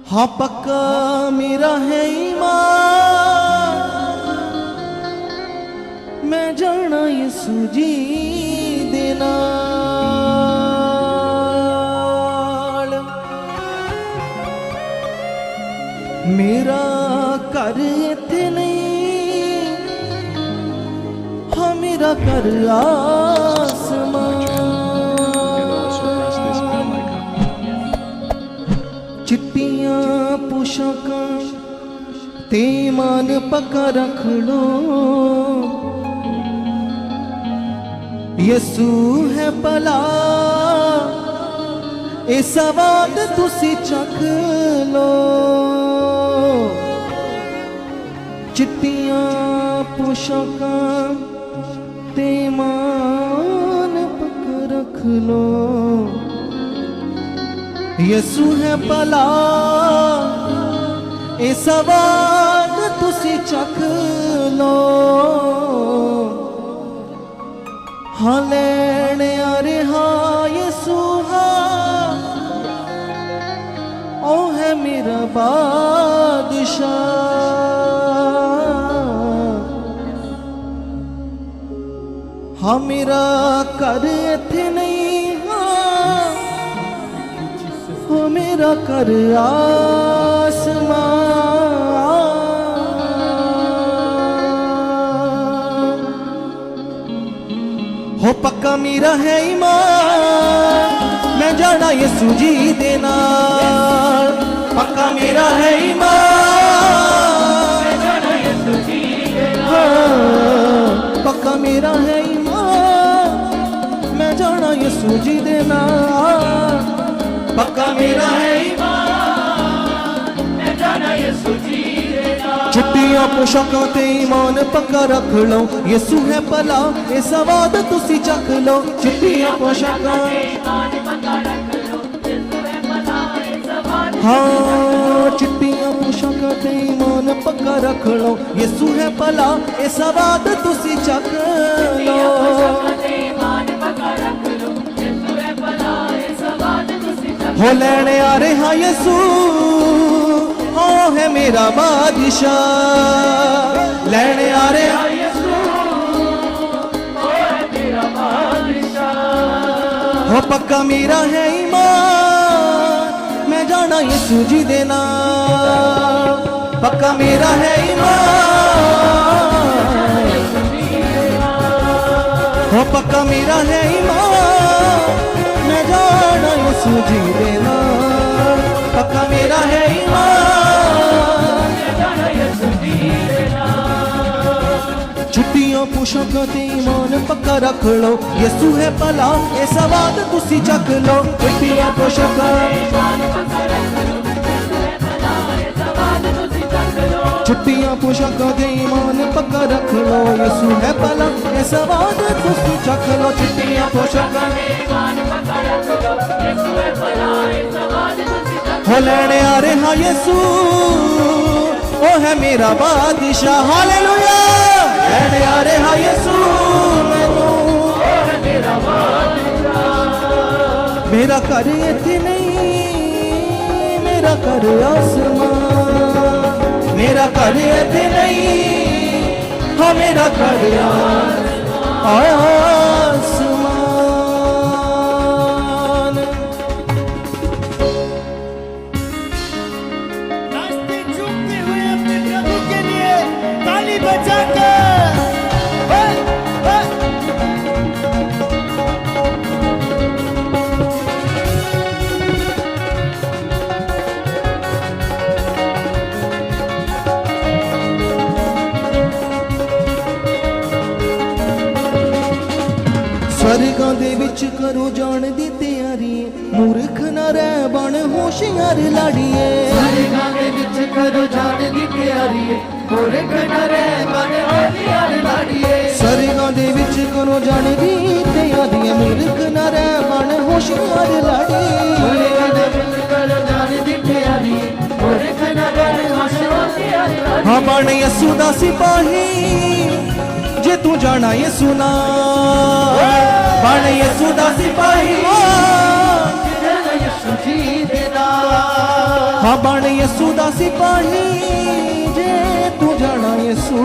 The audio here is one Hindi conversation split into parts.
हाँ पक्का मेरा है ईमान, मैं जाना यीशु जी दे नाल। मेरा घर इत्थे नहीं, हाँ मेरा घर आसमान। चिट्टियां पोशाकां ते मान पक्का रख लो, यसू है भला ए सवाद तुसी चख लो। चिट्टियां पोशाकां ते मान पक्का रख लो, यसू है भला ए सवाद तुसी चख लो। हाँ लेने आ रहा यसू हाँ, ओ है मेरा बादशाह। हाँ मेरा घर इत्थे नहीं, हाँ हो मेरा घर आसमान। हो पक्का मेरा है ईमान, मैं जाना यीशु जी दे नाल। पक्का मेरा है ईमान, मैं जाना यीशु जी दे नाल। पक्का मेरा है ईमान, मैं जाना यीशु जी दे नाल। पक्का मेरा है ईमान, मैं जाना यीशु जी दे नाल। चिट्टियां पोशाकां ते ईमान पक्का रख लो, यीशु है भला ए सवाद तुसी चख लो। चिट्टियां पोशाकां ते ईमान पक्का रख लो, यीशु है भला ए सवाद। हाँ चिट्टियां पोशाकां ते ईमान पक्का रख लो, यीशु है भला ए सवाद तुसी चख लो। हो लेने आ रहा यसू, ओ है मेरा बादशाह। लेने आ रहा यसू, ओ है मेरा बादशाह। हो पक्का मेरा है ईमान, मैं जाना यीशु जी दे नाल। पक्का मेरा है ईमान, हो पक्का मेरा है ईमान, मैं जाना यीशु जी दे नाल। पक्का मेरा है ईमान, मैं जाना यीशु जी दे नाल। चिट्टियां पोशाकां ते ईमान पक्का रख लो, यीशु है भला ए सवाद तुसी चख लो। चिट्टियां पोशाकां ते ईमान पक्का रख लो, यीशु है भला ए सवाद तुसी चख लो। चिट्टियां पोशाकां ते ईमान पक्का रख लो, यीशु है भला ए सवाद तुसी चख लो। चिट्टियां पोशाकां ते ईमान पक्का रख लो, यीशु है भला ए सवाद तुसी चख लो। हो लेने आ रहा यीशु, ओ है मेरा बादशाह। हालेलुया। लेने आ रहा यीशु मैनू, ओ है मेरा बादशाह। मेरा घर इत्थे नहीं, मेरा घर आसमान। मेरा घर इत्थे नहीं, हाँ मेरा घर आसमान। नाचते झूमते हुए अपने प्रभु के लिए ताली बजाकर स्वर्गां दे विच करो जान दी तैयारी, मूर्ख ना रह बन होशियार लाड़िए। स्वर्गां दे विच करो जान दी तैयारी, मूर्ख ना रह बन होशियार लाड़िए। स्वर्गां दे विच करो जान दी तैयारी, मूर्ख ना रह बन होशियार लाड़िए। स्वर्गां दे विच करो जान दी तैयारी, मूर्ख ना रह होशियार लाड़िए। हाँ बन यसू दा सिपाही, जे तू जाना यसू नाल। बन यसू दा सिपाही, हाँ बन यसू दा सिपाही जे तू जाना यसू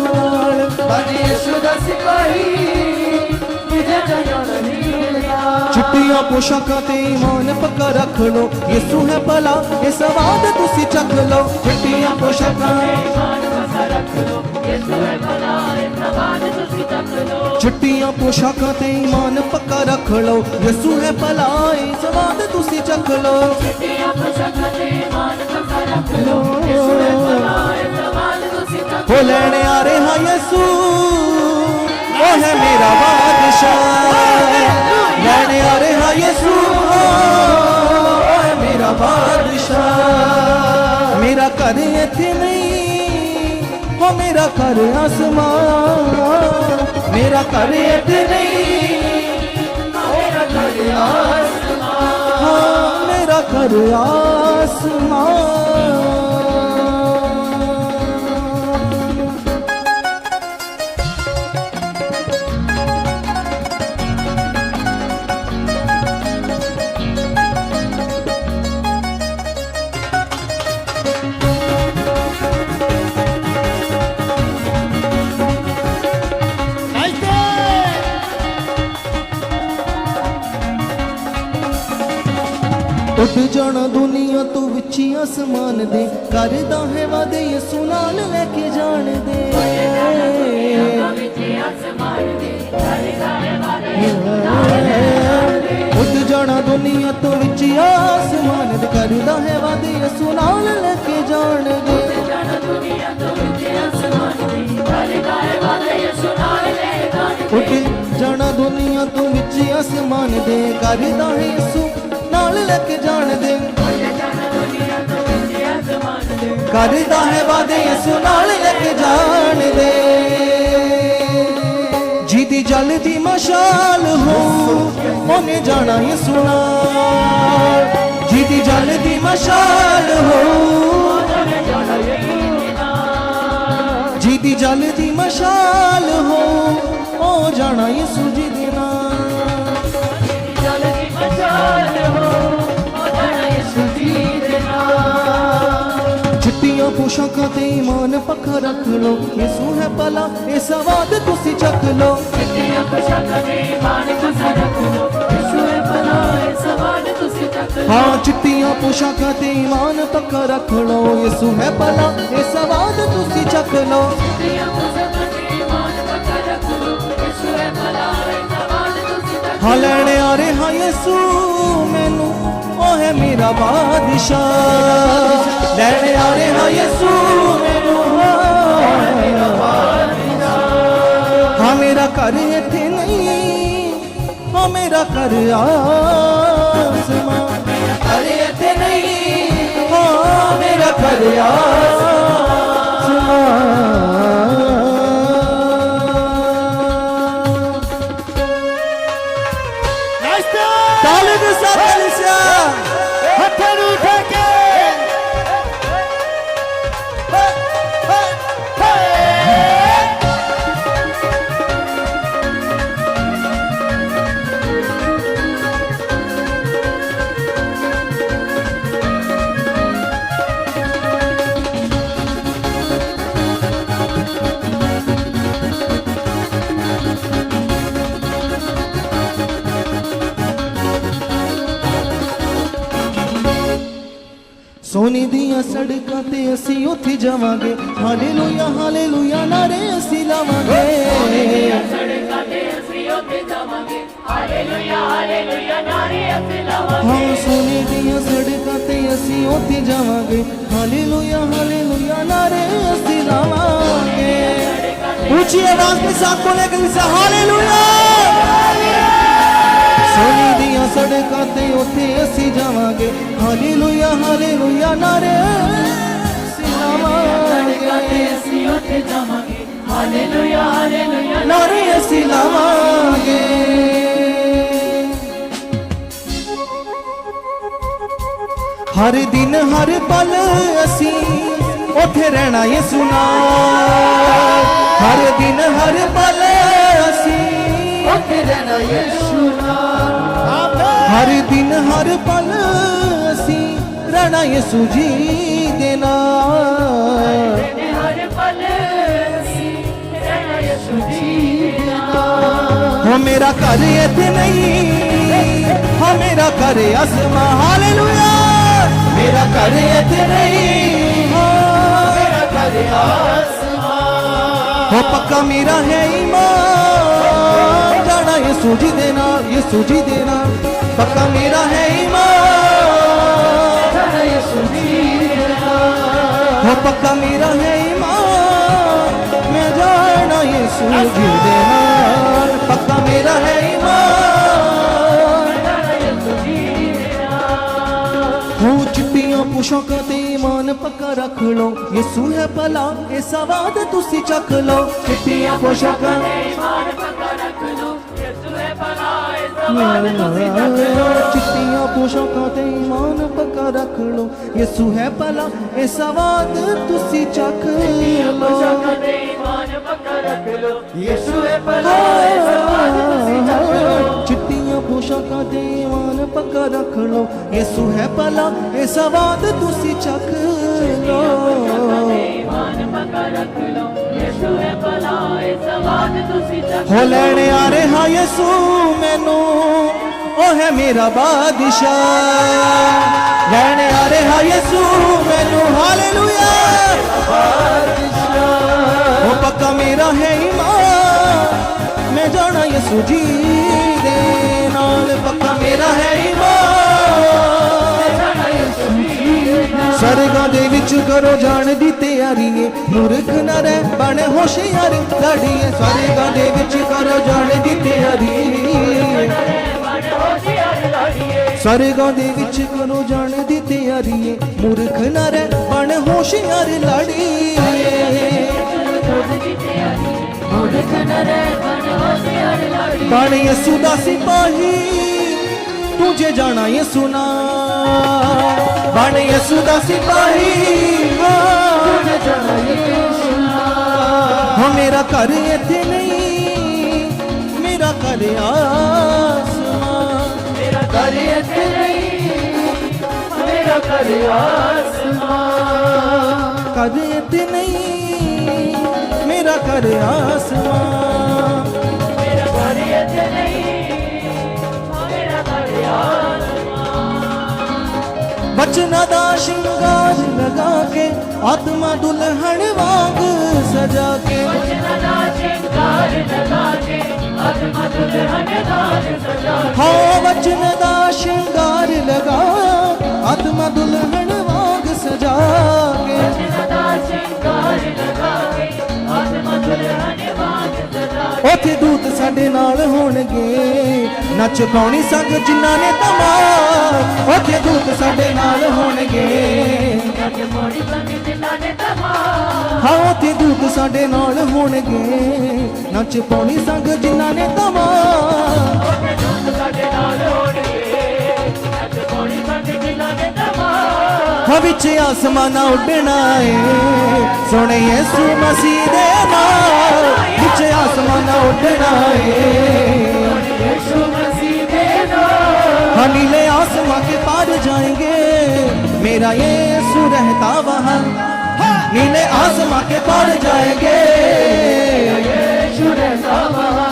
नाल बन यसू दा सिपाही तुझे जाना नहीं चिट्टियां पोशाकां ते ईमान पक्का रख लो यसू है भला ये स्वाद तुसी चख लो चिट्टियां पोशाकां चिट्टियां पोशाकां ते ईमान पक्का रख लो यसू है भला ये स्वाद तुसी चख लो हो लेने आ रहे हाँ यसू वो है मेरा बादशाह लेने आ रहे हाँ यसू वो है मेरा बादशाह मेरा घर इत्थे नहीं हो मेरा घर आसमान मेरा घर इत्थे नहीं मेरा घर आसमान हाँ मेरा घर आसमान उठ जाना दुनिया तो विची आसमान दे करदा है वादे यसू नाल लेके जान दे उठ जाना दुनिया तो विची आसमान दे करदा है वादे यसू नाल लेके जान दे उठ जाना दुनिया तो विची आसमान दे करदा है यसू नाल लेके जान दे करदा है वादे यसू नाल लेके जान दे जिदी जलदी मशाल हो ओने जाना यसू नाल जिदी जलदी मशाल हो जिदी जलदी मशाल हो ओ जाना यसू जी दे नाल चिट्टियां पोशाकां ते ईमान पक्का रख लो यसू है भला ये स्वाद तुसी चख लो चिट्टियां पोशाकां ते ईमान पक्का रख लो यसू है भला ये स्वाद तुसी चख लो हाँ चिट्टियां पोशाकां ते ईमान पक्का रख लो यसू है भला ये स्वाद तुसी चख लो चिट्टियां पोशाकां ते ईमान पक्का रख लो यसू है भला ये स्वाद तुसी चख लो हाँ लेने आ रहे हाँ यसू मैनू ओ है मेरा बादशाह लेने आ रहे हाँ यसू मैनू मेरा बादशाह हाँ मेरा घर इत्थे नहीं हाँ मेरा घर आसमान मेरा घर इत्थे नहीं हाँ मेरा घर आसमान ताले दे साथ लिसा हत्थों नूं उठा के सोने दिया सड़कों ते असी उठी जावांगे हालेलुया नारे असी लावांगे हाँ सोने दिया सड़कों ते असी उठी जावांगे हालेलुया नारे असी लावांगे ऊंची आवाज के साथ बोलेंगे हालेलुया सोने दिया सड़कों ते उठे असी जावांगे हालेलुया नारे असी लावांगे नारे असी लावांगे हर दिन हर पल असी उठे रहना यसू नाल हर दिन हर पल असी उठे रहना यसू नाल हर दिन हर पल असी जाना यीशु जी दे नाल हर पल सी रहना यीशु जी दे नाल हो मेरा घर इत्थे नहीं हो मेरा घर आसमां हालेलुया मेरा घर इत्थे नहीं हो मेरा घर आसमां हो पक्का मेरा है ईमान जाना यीशु जी दे नाल यीशु जी दे नाल पक्का मेरा है ईमान जाना यीशु जी दे नाल हो पक्का मेरा है ईमान मैं जाना यीशु जी दे नाल पक्का मेरा है ईमान जाना यीशु जी दे नाल हो चिट्टियां पोशाकां ते ईमान पक्का रख लो यीशु है भला ये सवाद तुसी चख लो चिट्टियां पोशाकां ते ईमान पक्का रख लो यीशु है भला ये सवाल तुसी चख लो चिट्टियां पोशाकां ते ईमान पक्का रख लो यीशु है भला ये सवाद तुसी चख लो पोशाकां ते ईमान पक्का रख लो यीशु है भला ये सवाल तुसी चख लो चिट्टियां पोशाकां ते ईमान पक्का रख लो यीशु है भला ये सवाद तुसी चख लो ईमान पक्का रख लो यीशु है भला ये सवाल तुसी चख हो लेने आ रहा यीशु मैनू ओ है मेरा बादशाह लेने आ रहा यीशु मैनू हालेलुया ओ पक्का मेरा है ईमान मैं जाना यीशु जी दे नाल पक्का मेरा है ईमान जाना यीशु जी दे नाल सरगां दे विच करो जान दी तैयारी है मूर्ख न रह बने होशियार लाड़िए सरगां दे विच करो जान दी तैयारी सरगां दे विच करो जान दी तैयारी है मूर्ख न रह बने होशियार लाड़िए बन यीशु दा सिपाही तुझे जाना यीशु ना बन यीशु दा सिपाही तुझे जाना यीशु हो मेरा घर इत्थे नहीं मेरा घर आसमां मेरा घर इत्थे नहीं मेरा घर आसमां घर इत्थे नहीं मेरा घर आसमां मेरा घर इत्थे नहीं मेरा घर आसमां बचना दा शिंगार लगा के आत्मा दुल्हन वांग सजा के बचना दा श्रृंगार लगा के आत्मा दुल्हन दान सजा हो वचन दा शिंगार लगा आत्मा दुल्हन वांग सजा के बचना दा श्रृंगार लगा के आत्मा दुल्हन वांग सजा ओथे दूत साडे नाल होणगे नच पाउणी संग जिन्हां ने तमाम ओथे दूत साडे नाल होणगे के मोड़ी संग जिन्हां ने तमा हाँ ओथे दूत साडे नाल होणगे नच पाउणी संग जिन्हां ने तमाम ओते दूत साडे नाल होणगे नच मोड़ी संग जिन्हां ने तमा हाँ विच आसमाना उड्डना है सोने यीशु मसीह दे नाल विच आसमाना उड्डना है यीशु मसीह दे नाल हाँ नीले आसमां के पार जाएंगे मेरा यीशु रहता वहाँ नीले आसमां के पार जाएंगे यीशु रहता वहाँ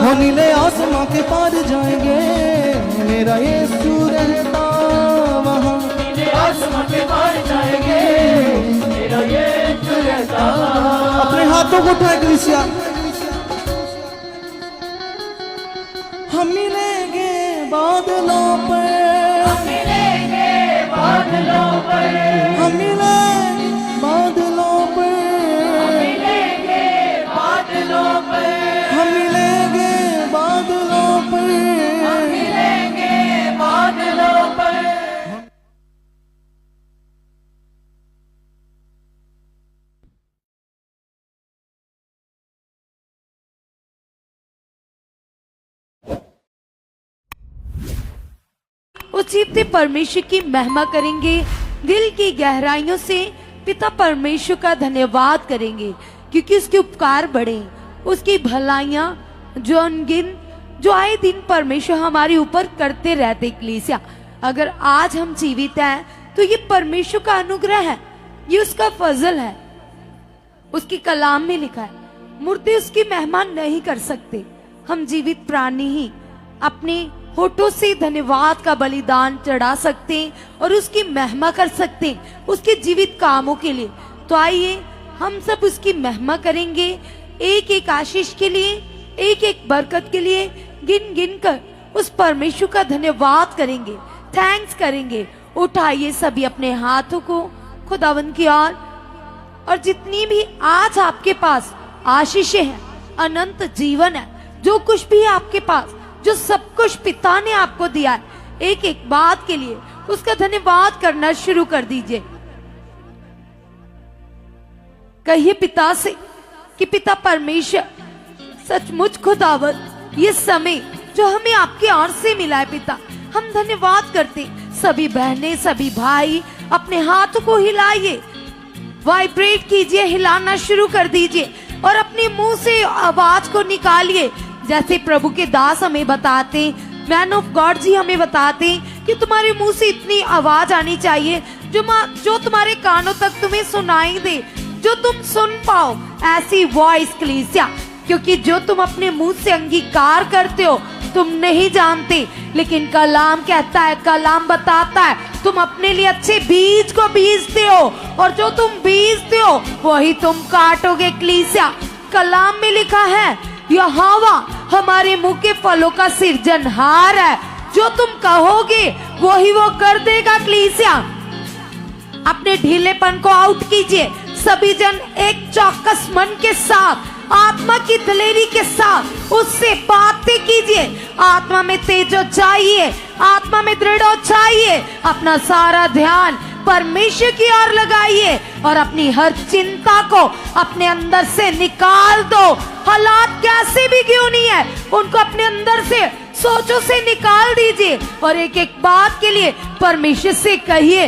हाँ नीले आसमां के पार जाएंगे मेरा यीशु रहता वहाँ आसमां के पार जाएंगे मेरा यीशु रहता वहाँ अपने हाथों को उठाए कलीसिया हम मिलेंगे बादलों पर मिलेंगे बादलों पर हम मिलेंगे बादलों पर मिलेंगे बादलों पर हम मिलेंगे बादलों पर मिलेंगे बादलों पर उस जीवते परमेश्वर की महिमा करेंगे, दिल की गहराइयों से पिता परमेश्वर का धन्यवाद करेंगे क्योंकि उसके उपकार बड़े, उसकी भलाइयाँ जो अनगिन, जो आए दिन परमेश्वर हमारे ऊपर करते रहते। कलीसिया अगर आज हम जीवित हैं तो ये परमेश्वर का अनुग्रह है, ये उसका फजल है। उसकी कलाम में लिखा है, मुर्दे उसकी महिमा नहीं कर सकते, हम जीवित प्राणी ही अपने होठों से धन्यवाद का बलिदान चढ़ा सकते हैं और उसकी महिमा कर सकते हैं उसके जीवित कामों के लिए। तो आइए हम सब उसकी महिमा करेंगे, एक एक आशीष के लिए, एक एक बरकत के लिए गिन गिन कर उस परमेश्वर का धन्यवाद करेंगे, थैंक्स करेंगे। उठाइए सभी अपने हाथों को खुदावंद की ओर, और जितनी भी आज आपके पास आशीषें हैं, अनंत जीवन है, जो कुछ भी है आपके पास, जो सब कुछ पिता ने आपको दिया है, एक एक बात के लिए उसका धन्यवाद करना शुरू कर दीजिए। कहिए पिता से कि पिता परमेश्वर, सचमुच खुदावंद ये समय जो हमें आपकी ओर से मिला है पिता, हम धन्यवाद करते। सभी बहनें, सभी भाई अपने हाथों को हिलाइए, वाइब्रेट कीजिए, हिलाना शुरू कर दीजिए और अपने मुंह से आवाज को निकालिए। जैसे प्रभु के दास हमें बताते, मैन ऑफ गॉड जी हमें बताते कि तुम्हारे मुंह से इतनी आवाज आनी चाहिए जो तुम्हारे कानों तक तुम्हें सुनाई दे, जो तुम सुन पाओ, ऐसी वॉइस कलीसिया। क्योंकि जो तुम अपने मुंह से अंगीकार करते हो तुम नहीं जानते, लेकिन कलाम कहता है, कलाम बताता है, तुम अपने लिए अच्छे बीज को बीजते हो और जो तुम बीजते हो वही तुम काटोगे कलीसिया। कलाम में लिखा है, यहोवा हमारे मुंह के फलों का सृजनहार है, जो तुम कहोगे वही वो कर देगा कलीसिया। अपने ढीलेपन को आउट कीजिए, सभी जन एक चौकस मन के साथ, आत्मा की दलेरी के साथ उससे बातें कीजिए। आत्मा में तेजो चाहिए, आत्मा में दृढ़ चाहिए। अपना सारा ध्यान परमेश्वर की ओर लगाइए और अपनी हर चिंता को अपने अंदर से निकाल दो। हालात कैसे भी क्यों नहीं है, उनको अपने अंदर से, सोचों से निकाल दीजिए और एक एक बात के लिए परमेश्वर से कहिए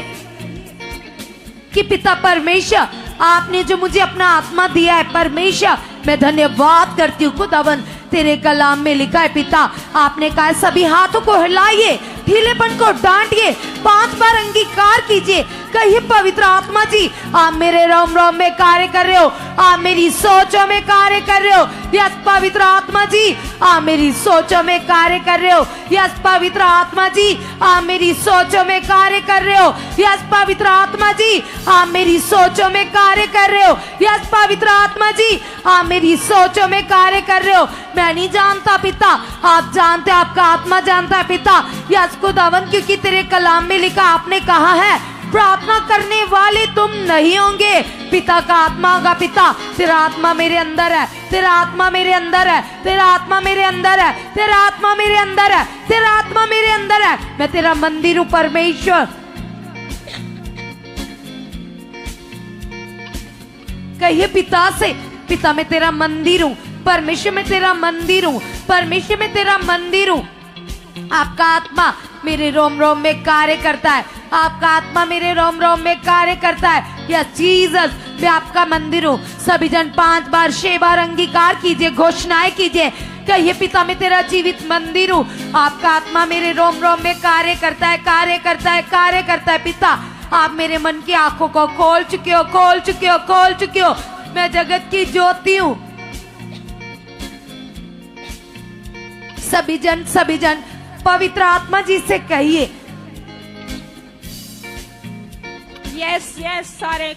कि पिता परमेश्वर, आपने जो मुझे अपना आत्मा दिया है परमेश्वर, मैं धन्यवाद करती हूँ। खुदावन तेरे कलाम में लिखा है पिता, आपने कहा सभी हाथों को हिलाइए, ढीलेपन को डांटिए, 5 बार अंगीकार कीजिए। कहिए पवित्र आत्मा जी, आप मेरे रोम रोम में कार्य कर रहे हो, आप मेरी सोचों में कार्य कर रहे हो। यस पवित्र आत्मा जी, आप मेरी सोचों में कार्य कर रहे हो। यस पवित्र आत्मा जी, आप मेरी सोचों में कार्य कर रहे हो। यस पवित्र आत्मा जी, आप मेरी सोचों में कार्य कर रहे हो। यस पवित्र आत्मा जी, आप मेरी सोचों में कार्य कर रहे हो। मैं नहीं जानता पिता, आप जानते, आपका आत्मा जानता है पिता। यस खुदावन, क्योंकि तेरे कलाम में लिखा, आपने कहा है प्रार्थना करने वाले तुम नहीं होंगे, पिता का आत्मा होगा। पिता तेरा आत्मा मेरे अंदर है, तेरा आत्मा मेरे अंदर है, तेरा आत्मा मेरे अंदर है, तेरा आत्मा मेरे अंदर है, तेरा आत्मा मेरे अंदर है। मैं तेरा मंदिर हूँ परमेश्वर। कहिए पिता से, पिता मैं तेरा मंदिर हूँ, परमेश्वर मैं तेरा मंदिर हूँ, परमेश्वर मैं तेरा मंदिर हूँ। आपका आत्मा मेरे रोम रोम में कार्य करता है, आपका आत्मा मेरे रोम रोम में कार्य करता है। यस जीसस, मैं आपका मंदिर हूँ। सभी जन 5 बार 6 बार अंगीकार कीजिए, घोषणाएं कीजिए। कहिए पिता मैं तेरा जीवित मंदिर हूँ, आपका आत्मा मेरे रोम रोम में कार्य करता है, कार्य करता है, कार्य करता है। पिता आप मेरे मन की आंखों को खोल चुके हो, खोल चुके हो, खोल चुके हो। मैं जगत की ज्योति हूँ। सभी जन पवित्र आत्मा जी से कहिए। यस यस, सारे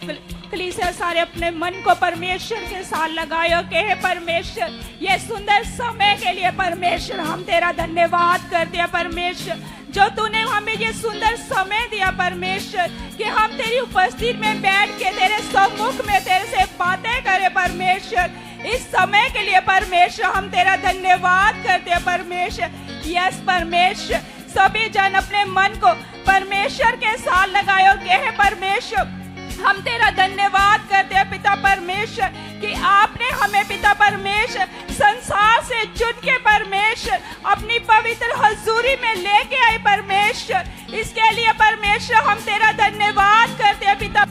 कलीसिया सारे अपने मन को परमेश्वर के साथ लगाओ कि हे परमेश्वर, ये सुंदर समय के लिए परमेश्वर हम तेरा धन्यवाद करते हैं। परमेश्वर जो तूने हमें ये सुंदर समय दिया परमेश्वर, कि हम तेरी उपस्थिति में बैठ के तेरे सम्मुख में तेरे से बातें करें परमेश्वर। इस समय के लिए परमेश्वर हम तेरा धन्यवाद करते हैं परमेश्वर। यस परमेश्वर, सभी जन अपने मन को परमेश्वर के साथ लगाओ कि हे परमेश्वर, हम तेरा धन्यवाद करते हैं पिता परमेश्वर, कि आपने हमें पिता परमेश्वर संसार से चुन के परमेश्वर अपनी पवित्र हजूरी में लेके आए परमेश्वर। इसके लिए परमेश्वर हम तेरा धन्यवाद करते हैं पिता।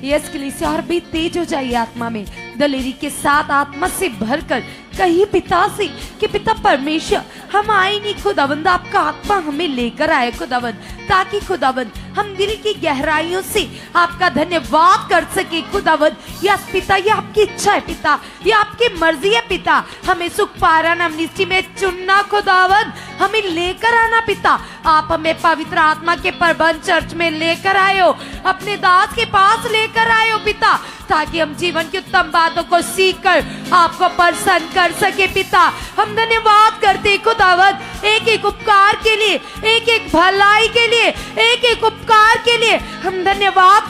यस कलीसिया, और भी तेज हो जाइए आत्मा में, दलेरी के साथ आत्मा से भरकर कही पिता से कि पिता परमेश्वर, हम आए नहीं खुदावंद, आपका आत्मा हमें लेकर आए खुदावंद, ताकि खुदावंद हम दिल की गहराइयों से आपका धन्यवाद कर सके खुदावंद। यस पिता, ये आपकी इच्छा है पिता, ये आपकी मर्जी है पिता। हमें सुख पारण अमनिस्टी में चुनना खुदावंद, हमें लेकर आना पिता। आप हमें पवित्र आत्मा के प्रबंध चर्च में लेकर आए हो, अपने दास के पास लेकर आए हो पिता, ताकि हम जीवन की उत्तम बातों को सीख कर आपको प्रसन्न कर सके पिता। हम धन्यवाद करते खुदावंद एक एक उपकार के लिए, एक एक भलाई के लिए, एक एक उपकार के लिए हम धन्यवाद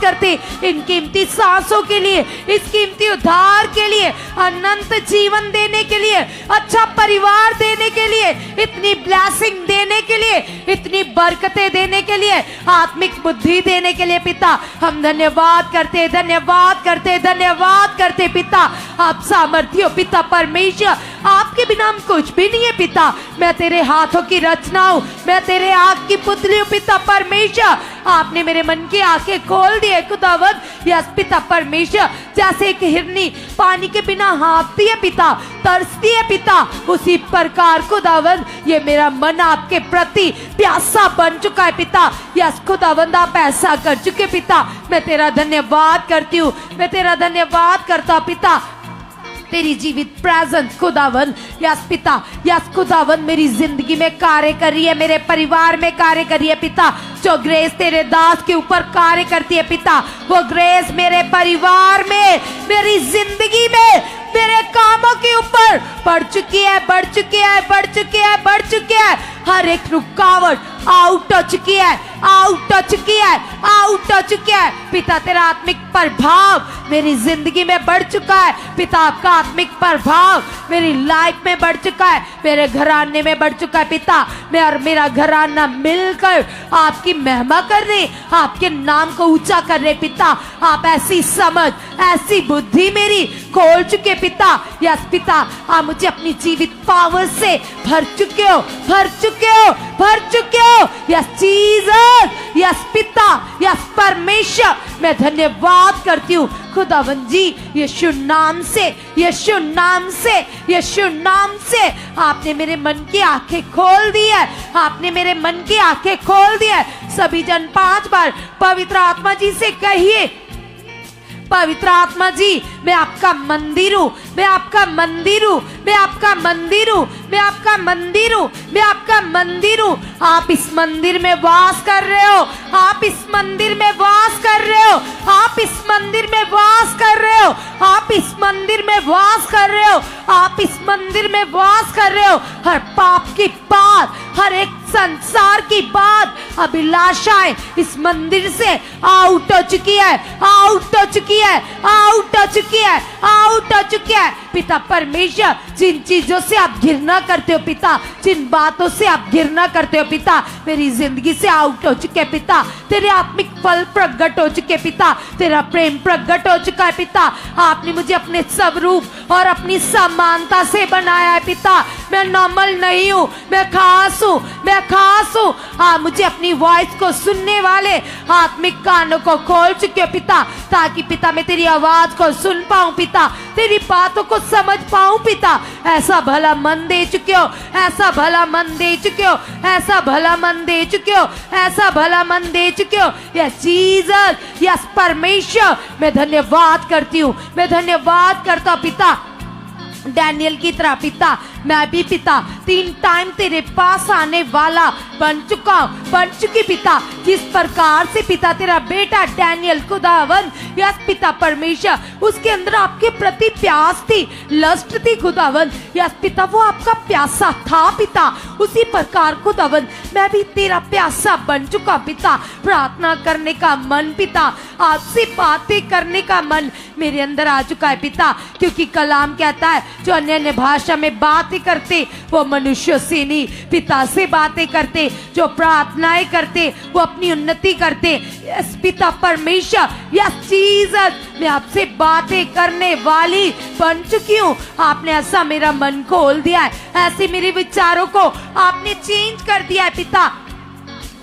करते इन कीमती सांसों के लिए, इस कीमती उद्धार के लिए, अनंत जीवन देने के लिए, अच्छा परिवार देने के लिए, इतनी ब्लेसिंग देने के लिए, इतनी बरकतें देने के लिए, आत्मिक बुद्धि देने के लिए पिता। हम धन्यवाद करते पिता। आप सामर्थ्य हो पिता परमेश्वर, आपके बिना हम कुछ भी नहीं है पिता। मैं तेरे हाथों की रचना हूँ, मैं तेरे आग की पुतली हूँ पिता परमेश्वर। आपने मेरे मन की आंखें खोल दी है खुदावंद। यस पिता परमेश्वर, जैसे एक हिरनी पानी के बिना हाँफती है पिता, तरसती है पिता, उसी प्रकार खुदावंद ये मेरा मन आपके प्रति प्यासा बन चुका है पिता। यस खुदावंद, आप ऐसा कर चुके पिता। मैं तेरा धन्यवाद करती हूँ, मैं तेरा धन्यवाद करता हूँ पिता। तेरी जीवित प्रेजेंस खुदावंद, यस पिता, यस खुदावंद मेरी जिंदगी में कार्य कर रही है, मेरे परिवार में कार्य कर रही है पिता। जो ग्रेस तेरे दास के ऊपर कार्य करती है पिता, वो ग्रेस मेरे परिवार में, मेरी जिंदगी में, मेरे कामों के ऊपर बढ़ चुकी है। हर एक रुकावट आउट हो चुकी है पिता। तेरा आत्मिक प्रभाव मेरी जिंदगी में बढ़ चुका है पिता। आपका आत्मिक प्रभाव मेरी लाइफ में बढ़ चुका है, मेरे घराने में बढ़ चुका है पिता। मैं और मेरा घराना मिलकर आपकी महिमा कर रहे, आपके नाम को ऊंचा कर रहे पिता। आप ऐसी समझ, ऐसी बुद्धि मेरी खोल चुके पिता। यस पिता, आप मुझे अपनी जीवित पावर से भर चुके हो। यस जीसस, यस पिता, यस परमेश्वर, मैं धन्यवाद करती हूँ खुदावंद जी। यीशु नाम से आपने मेरे मन की आंखें खोल दी है, आपने मेरे मन की आंखें खोल दी है। सभी जन 5 बार पवित्र आत्मा जी से कहिए, पवित्र आत्मा जी, मैं आपका मंदिर हूँ, मैं आपका मंदिर हूँ। आप इस मंदिर में वास कर रहे हो, आप इस मंदिर में वास कर रहे हो। हर पाप की बात, हर एक संसार की बात, अभिलाषाएं इस मंदिर से आउट हो चुकी है पिता परमेश्वर। जिन चीजों से आप घृणा करते हो पिता, जिन बातों से आप घृणा करते हो पिता, मेरी जिंदगी से आउट हो चुके हैं पिता। तेरे आत्मिक फल प्रकट हो चुके पिता, तेरा प्रेम प्रकट हो चुका है पिता। आपने मुझे अपने स्वरूप और अपनी समानता से बनाया है पिता। मैं नॉर्मल नहीं हूँ, मैं खास हूँ। आप मुझे अपनी वॉइस को सुनने वाले आत्मिक कानों को खोल चुके हो पिता, ताकि पिता मैं तेरी आवाज को सुन पाऊं पिता, तेरी बातों को समझ पाऊं पिता। ऐसा भला मन दे चुके हो, यस जीसस, यस परमेश्वर, मैं धन्यवाद करती हूँ, मैं धन्यवाद करता हूँ पिता। डैनियल की तरह पिता, मैं भी पिता 3 टाइम तेरे पास आने वाला बन चुकी पिता। जिस प्रकार से पिता तेरा बेटा डैनियल खुदावंद, यस पिता परमेश्वर, उसके अंदर आपके प्रति प्यास थी, लस्ट थी खुदावंद, यस पिता, वो आपका प्यासा था पिता। उसी प्रकार खुदावंद मैं भी तेरा प्यासा बन चुका पिता। प्रार्थना करने का मन पिता, आपसे बातें करने का मन मेरे अंदर आ चुका है पिता। क्योंकि कलाम कहता है जो अन्य भाषा में बातें करते वो मनुष्य से नहीं पिता से बातें करते, जो प्रार्थनाएं करते वो अपनी उन्नति करते। यस पिता परमेश्वर, यस जीसस, मैं आपसे बातें करने वाली बन चुकी हूँ। आपने ऐसा मेरा मन खोल दिया है, ऐसे मेरे विचारों को आपने चेंज कर दिया है पिता।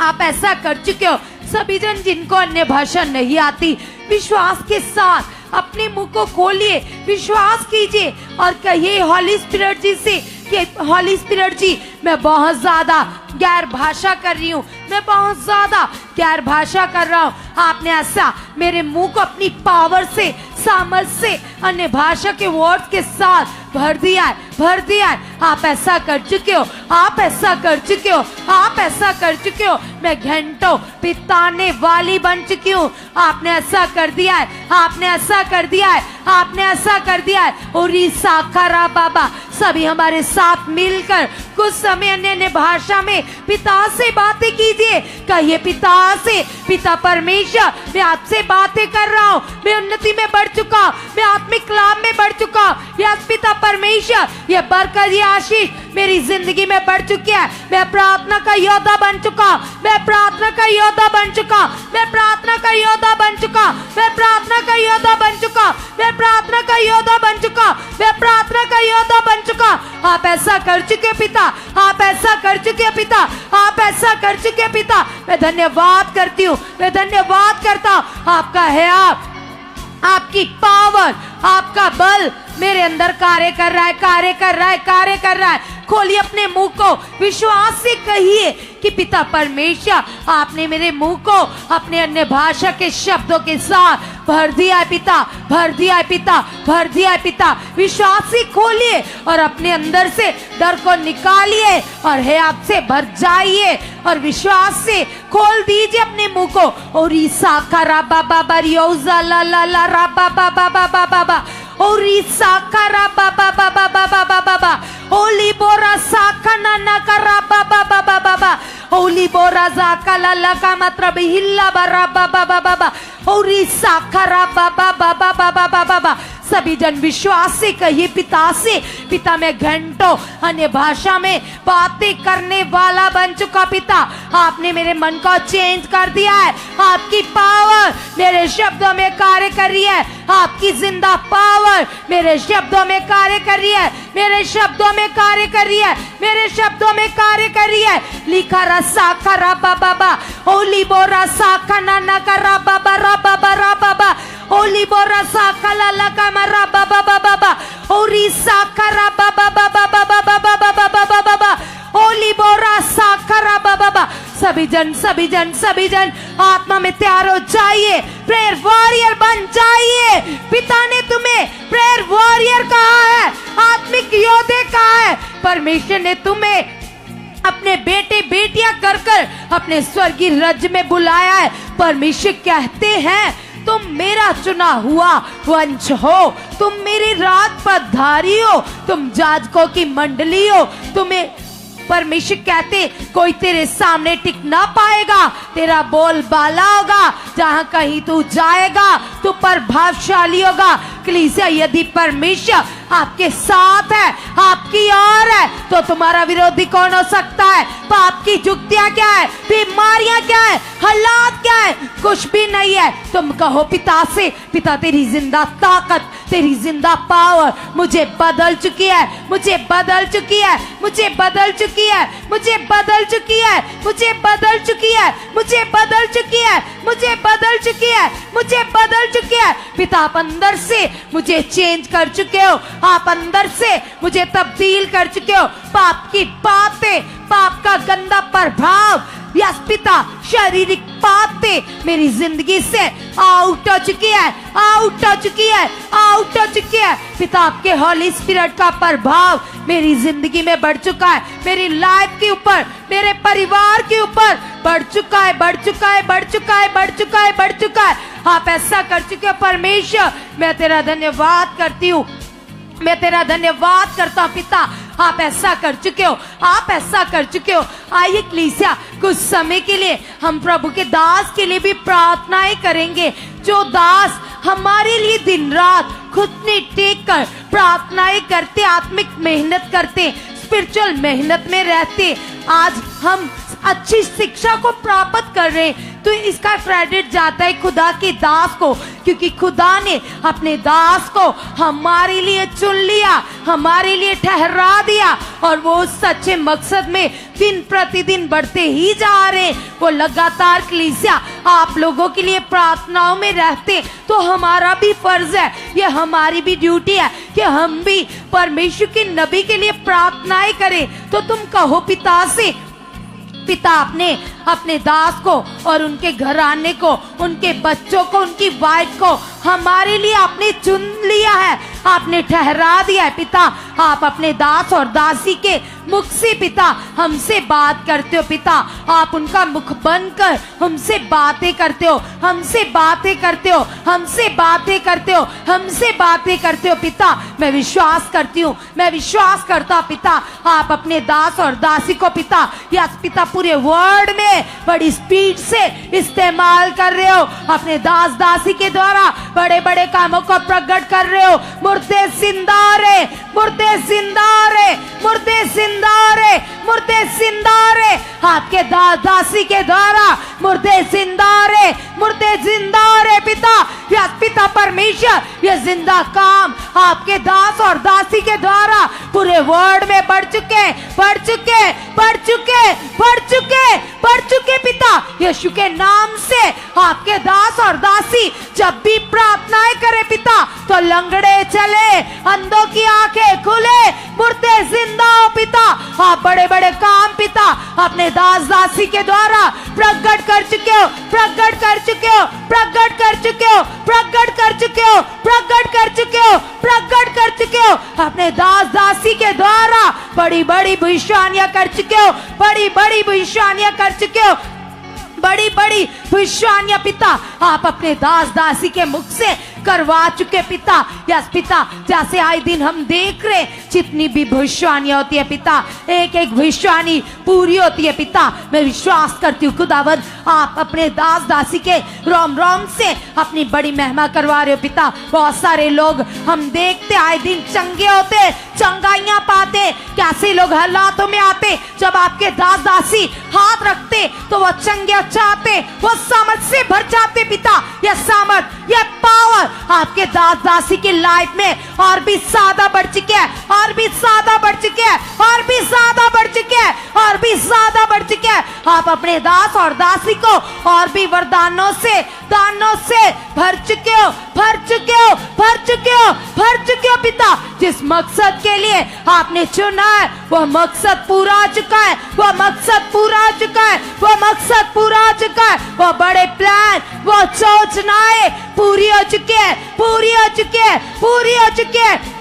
आप ऐसा कर चुके हो। सभी जन जिनको अन्य भाषा नहीं आती, विश्वास के साथ अपने मुंह को खोलिए, विश्वास कीजिए और कहिए हॉली स्पिरिट जी से कि हॉली स्पिरिट जी, मैं बहुत ज्यादा गैर भाषा कर रही हूँ, मैं बहुत ज्यादा गैर भाषा कर रहा हूँ। आपने ऐसा मेरे मुंह को अपनी पावर से, सामर्थ से, अन्य भाषा के वर्ड्स के साथ भर दिया है, भर दिया है। आप ऐसा कर चुके हो, आप ऐसा कर चुके हो, आप ऐसा कर चुके हो। मैं घंटों बिताने वाली बन चुकी हूँ। आपने ऐसा कर दिया है, आपने ऐसा कर दिया है, आपने ऐसा कर दिया है। और साकारा बाबा, सभी हमारे साथ मिलकर कुछ समय अन्य भाषा में पिता से बातें कीजिए। कहिए पिता से, पिता परमेश्वर, मैं आपसे बातें कर रहा हूँ, मैं उन्नति में बढ़ चुका हूँ, मैं आत्मिक लाभ में बढ़ चुका हूँ। यस पिता परमेश्वर, ये बरकत, ये आशीष मेरी जिंदगी में बढ़ चुकी है। मैं प्रार्थना का योद्धा बन चुका, मैं प्रार्थना का योद्धा बन चुका, मैं प्रार्थना का योद्धा बन चुका, मैं प्रार्थना का योद्धा बन चुका, मैं प्रार्थना का योद्धा बन चुका, मैं प्रार्थना का योद्धा बन चुका। आप ऐसा कर चुके पिता, आप ऐसा कर चुके पिता, आप ऐसा कर चुके पिता। मैं धन्यवाद करती हूँ, मैं धन्यवाद करता हूँ। आपका है, आपकी पावर, आपका बल मेरे अंदर कार्य कर रहा है, कार्य कर रहा है, कार्य कर रहा है। खोलिए अपने मुंह को, विश्वास से कहिए कि पिता परमेश्वर, आपने मेरे मुंह को अपने अन्य भाषा के शब्दों के साथ भर दिया है पिता, भर दिया है पिता, भर दिया है पिता। विश्वास से खोलिए और अपने अंदर से डर को निकालिए और है आपसे भर जाइए और विश्वास से खोल दीजिए अपने मुंह को। और ईसा का राबा बाबा रियोजा ला ला ला राबा बाबा बाबा बाबा, और ईसा का राबा बाबा बाबा बाबा बाबा, ओली बोरा साका नाना का राबा बाबा बाबा बाबा, ओली बोरा जाका ला ला का मतलब हिल्ला बरा बाबा बाबा बाबा, और ईसा का राबा बाबा बाबा बाबा बाबा। सभी जन विश्वास से कहिए पिता से, पिता मैं घंटों अन्य भाषा में बातें करने वाला बन चुका पिता। आपने मेरे मन को चेंज कर दिया है। आपकी पावर मेरे शब्दों में कार्य कर रही है, आपकी जिंदा पावर मेरे शब्दों में कार्य कर रही है, मेरे शब्दों में कार्य कर रही है, मेरे शब्दों में कार्य कर रही है। लिखा रसा का राबा बाबा, ओली बोरा सा का नाना का राबा बाबा बाबा बाबा, ओली बोरा सा का लाला का मरा बाबा बाबा बाबा, ओरी सा का राबा बाबा बाबा बाबा बाबा बाबा बाबा, ओली बोरा सा का राबा बाबा। सभी जन, सभी जन, सभी जन आत्मा में तैयार हो जाइए, प्रेयर वॉरियर बन जाइए। पिता ने तुम्हें प्रेयर वॉरियर कहा है, आत्मिक योद्धे कहा है। परमेश्वर ने तुम्हें अपने बेटे बेटियां कर कर अपने स्वर्गीय राज्य में बुलाया है। परमेश्वर कहते हैं तुम मेरा चुना हुआ वंश हो, तुम मेरी राज पधारी हो, तुम जाजकों की मंडली हो। तुम्हें परमेश्वर कहते कोई तेरे सामने टिक ना पाएगा, तेरा बोल बाला होगा, जहां कहीं तू जाएगा तू प्रभावशाली होगा। कलीसिया, यदि परमेश्वर आपके साथ है, आपकी ओर है, तो तुम्हारा विरोधी कौन हो सकता है? पाप की जुक्तियां क्या है, बीमारियां क्या है, हालात क्या है? कुछ भी नहीं है। तुम कहो पिता से, पिता तेरी जिंदा ताकत, तेरी जिंदा पावर मुझे बदल चुकी है, मुझे बदल चुकी है, मुझे बदल चुकी है, मुझे बदल चुकी है, मुझे बदल चुकी है, मुझे बदल चुकी है, मुझे बदल चुकी है, मुझे बदल चुकी है। पिता आप अंदर से मुझे चेंज कर चुके हो, आप अंदर से मुझे तब्दील कर चुके हो। पाप की बातें, पाप का गंदा प्रभाव, यस पिता, शारीरिक बातें मेरी जिंदगी से आउट हो चुकी है, आउट हो चुकी है, आउट हो चुकी है। पिता आपके हॉली स्पिरिट का प्रभाव मेरी जिंदगी में बढ़ चुका है, मेरी लाइफ के ऊपर, मेरे परिवार के ऊपर बढ़ चुका है, बढ़ चुका है, बढ़ चुका है, बढ़ चुका है, बढ़ चुका है। आप ऐसा कर चुके हो परमेश्वर, मैं तेरा धन्यवाद करती हूँ, मैं तेरा धन्यवाद करता हूँ पिता। आप ऐसा कर चुके हो, आप ऐसा कर चुके हो। आइए कलीसिया, कुछ समय के लिए हम प्रभु के दास के लिए भी प्रार्थनाएं करेंगे, जो दास हमारे लिए दिन रात घुटने टेक कर प्रार्थनाएं करते, आत्मिक मेहनत करते, स्पिरिचुअल मेहनत में रहते। आज हम अच्छी शिक्षा को प्राप्त कर रहे हैं, तो इसका क्रेडिट जाता है खुदा के दास को, क्योंकि खुदा ने अपने दास को हमारे लिए चुन लिया, हमारे लिए ठहरा दिया, और वो उस सच्चे मकसद में दिन प्रतिदिन बढ़ते ही जा रहे। वो लगातार कलीसिया आप लोगों के लिए प्रार्थनाओं में रहते, तो हमारा भी फर्ज है, ये हमारी भी ड्यूटी है कि हम भी परमेश्वर के नबी के लिए प्रार्थनाएं करें। तो तुम कहो पिता से, पिता अपने दास को और उनके घराने को, उनके बच्चों को, उनकी वाइफ को हमारे लिए आपने चुन लिया है, आपने ठहरा दिया है। पिता आप अपने दास और दासी के मुख से पिता हमसे बात करते हो। पिता आप उनका मुख बनकर हमसे बातें करते हो, हमसे बातें करते हो, हमसे बातें करते हो, हमसे बातें करते हो। पिता मैं विश्वास करती हूँ, मैं विश्वास करता पिता आप अपने दास और दासी को पिता यस पिता पूरे वर्ड में बड़ी स्पीड से इस्तेमाल कर रहे हो। अपने दास दासी के द्वारा बड़े बड़े कामों को प्रकट कर रहे हो। मुर्दे जिंदारे, मुर्दे जिंदारे, मुर्दे जिंदारे, मुर्दे जिंदारे, आपके दास दासी के द्वारा मुर्दे जिंदारे, मुर्दे जिंदारे। पिता यस पिता परमेश्वर ये जिंदा काम आपके दास और दासी के द्वारा पूरे वर्ल्ड में बढ़ चुके, बढ़ चुके, बढ़ चुके, बढ़ चुके, बढ़ चुके। पिता यीशु के नाम से आपके दास और दासी जब भी प्रार्थनाएं करे पिता, तो लंगड़े चले, अंधों की आंखें खुले, मुर्दे जिंदा हो। पिता आप बड़े बड़े काम पिता अपने दास दासी के द्वारा प्रकट कर चुके हो, प्रकट कर चुके हो, प्रकट कर चुके हो, प्रकट कर चुके हो, प्रकट कर चुके हो, प्रकट कर चुके हो। अपने दास दासी के द्वारा बड़ी बड़ी भविष्यवाणियां कर चुके हो, बड़ी बड़ी भविष्यवाणियां कर चुके हो, बड़ी बड़ी भविष्यवाणियां पिता आप अपने दास दासी के मुख से करवा चुके पिता। यस पिता जैसे आए दिन हम देख रहे जितनी भी भविष्यवाणियां होती है पिता, एक एक भविष्यवाणी पूरी होती है पिता। मैं विश्वास करती हूँ खुदावंद आप अपने दास दासी के रोम रोम से अपनी बड़ी महिमा करवा रहे हो पिता। बहुत सारे लोग हम देखते आए दिन चंगे होते, चंगाइयां पाते, कैसे लोग हालातों में आते, जब आपके दास दासी हाथ रखते तो वो चंगे चाहते, वो सामर्थ से भर जाते पिता। यह सामर्थ, यह पावर आपके दास दासी की लाइफ में और भी ज्यादा बढ़ चुके हैं, और भी ज्यादा बढ़ चुके हैं, और भी ज्यादा बढ़ चुके हैं, और भी ज्यादा बढ़ चुके हैं। आप अपने दास और दासी को और भी वरदानों से, दानों से भर चुके हो, भर चुके हो, भर चुके हो, भर चुके हो पिता। जिस मकसद के लिए आपने चुना है वह मकसद पूरा आ चुका है, वह मकसद पूरा आ चुका है, वह मकसद पूरा आ चुका है। वो बड़े प्लान, वो योजनाएं पूरी हो चुकी है, पूरी हो चुकी है, पूरी हो चुकी है।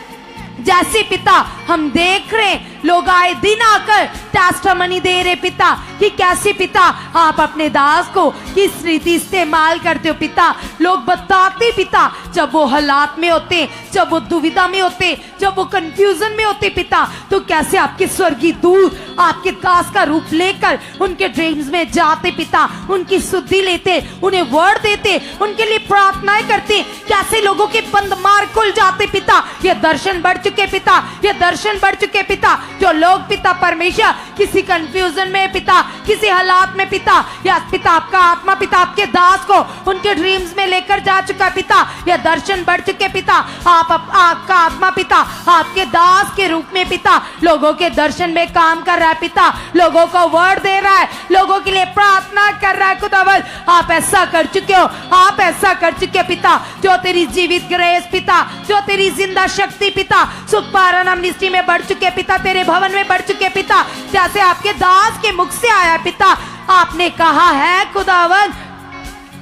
जैसे पिता हम देख रहे लोग आए दिन आकर टेस्टिमनी दे रहे पिता कि कैसे पिता आप अपने दास को किस रीति इस्तेमाल करते हो पिता। लोग बताते पिता जब वो हालात में होते, जब वो दुविधा में होते, जब वो कंफ्यूजन में होते पिता, तो कैसे आपके स्वर्गीय दूत आपके दास का रूप लेकर उनके ड्रीम्स में जाते पिता, उनकी सुधि लेते, उन्हें वर्ड देते, उनके लिए प्रार्थनाएं करते, कैसे लोगों के बंद मार्ग खुल जाते पिता। ये दर्शन बढ़ चुके पिता, ये दर्शन बढ़ चुके पिता। जो लोग पिता परमेश्वर किसी कंफ्यूजन में पिता, किसी हालात में पिता, या पिता आपका आत्मा पिता आपके दास को उनके ड्रीम्स में लेकर जा चुका पिता। यह दर्शन बढ़ चुके पिता। आपका आत्मा पिता आपके दास के रूप में पिता लोगों के दर्शन में काम कर रहा है पिता, लोगों को वर्ड दे रहा है, लोगों के लिए प्रार्थना कर रहा है खुदावंद। आप ऐसा कर चुके हो, आप ऐसा कर चुके पिता। जो तेरी जीवित ग्रेस पिता, जो तेरी जिंदा शक्ति पिता सुख पारण मिनिस्ट्री में बढ़ चुके पिता, तेरे भवन में बढ़ चुके पिता, जैसे आपके दास के मुख से आया पिता। आपने कहा है खुदावंद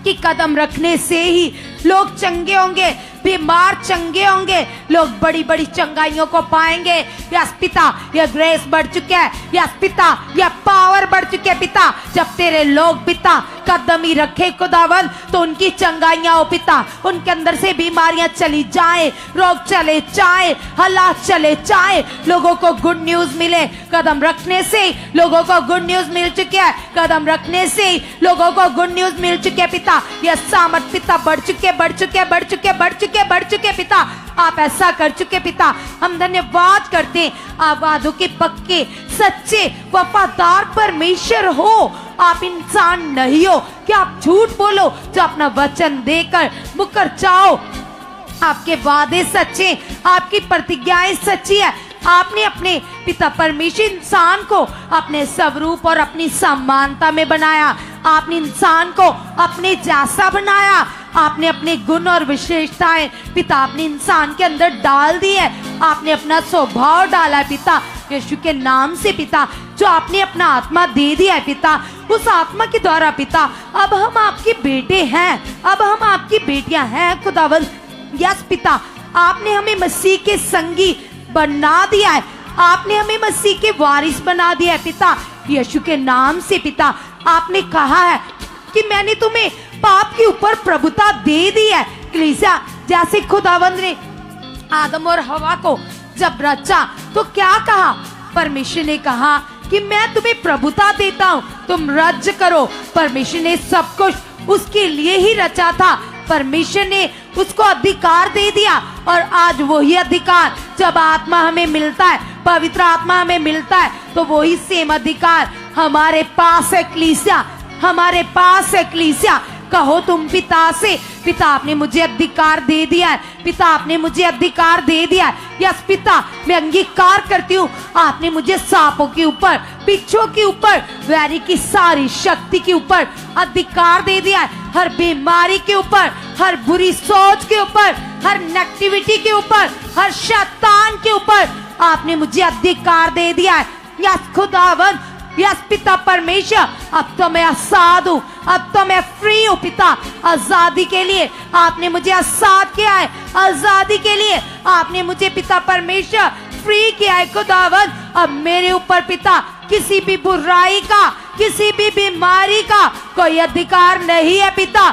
कि कदम रखने से ही लोग चंगे होंगे, बीमार चंगे होंगे, लोग बड़ी बड़ी चंगाइयों को पाएंगे। यस पिता यह ग्रेस बढ़ चुका है, यस पिता यह पावर बढ़ चुके है पिता। जब तेरे लोग पिता कदम ही रखे खुदावन तो उनकी चंगाइयां हो पिता, उनके अंदर से बीमारियां चली जाए, रोग चले जाए, हालात चले जाए, लोगों को गुड न्यूज मिले। कदम रखने से लोगों को गुड न्यूज मिल चुके हैं, कदम रखने से लोगों को गुड न्यूज मिल चुके पिता। यह सामर्थ पिता बढ़ चुके, बढ़ चुके, बढ़ चुके, बढ़ चुके, बढ़ चुके पिता। आप ऐसा कर चुके पिता। हम धन्यवाद करते हैं, आप वादों के पक्के, सच्चे, वफादार परमेश्वर हो। आप इंसान नहीं हो कि कि आप झूठ बोलो, जो अपना वचन देकर मुकर जाओ। आपके वादे सच्चे, आपकी प्रतिज्ञाएं सच्ची है। आपने अपने पिता परमेश्वर इंसान को अपने स्वरूप और अपनी समानता में बनाया। आपने इंसान को अपने जैसा बनाया। आपने अपने गुण और विशेषताएं पिता अपने इंसान के अंदर डाल दी है। आपने अपना स्वभाव डाला है पिता यीशु के नाम से पिता, जो आपने अपना आत्मा दे दिया है पिता। उस आत्मा के द्वारा पिता अब हम आपके बेटे हैं, अब हम आपकी बेटियां हैं खुदावंद। यस पिता, आपने हमें मसीह के संगी बना दिया है। आपने हमें मसीह के वारिस बना दिया है पिता यीशु के नाम से पिता। आपने कहा है कि मैंने तुम्हें पाप के ऊपर प्रभुता दे दी है। कलीसिया, जैसे खुदावंद ने आदम और हवा को जब रचा तो क्या कहा? परमेश्वर ने कहा कि मैं तुम्हें प्रभुता देता हूँ, तुम राज्य करो। परमेश्वर ने सब कुछ उसके लिए ही रचा था। परमेश्वर ने उसको अधिकार दे दिया और आज वही अधिकार जब आत्मा हमें मिलता है, पवित्र आत्मा हमें मिलता है, तो वही सेम अधिकार हमारे पास है कलीसिया, हमारे पास है कलीसिया। कहो तुम पिता से, पिता आपने मुझे अधिकार दे दिया है, पिता आपने मुझे अधिकार दे दिया है। यस पिता, मैं अंगीकार करती हूँ, आपने मुझे सांपों के ऊपर, बिच्छों के ऊपर, वैरी की सारी शक्ति के ऊपर अधिकार दे दिया है। हर बीमारी के ऊपर, हर बुरी सोच के ऊपर, हर नेगेटिविटी के ऊपर, हर शैतान के ऊपर आपने मुझे अधिकार दे दिया है। यस खुदावन, यस पिता परमेश्वर, अब तो मैं आजाद हूँ, अब तो मैं फ्री हूँ पिता। आजादी के लिए आपने मुझे आजाद किया है, आजादी के लिए आपने मुझे पिता परमेश्वर फ्री किया है खुदावन। अब मेरे ऊपर पिता किसी भी बुराई का, किसी भी बीमारी का कोई अधिकार नहीं है पिता।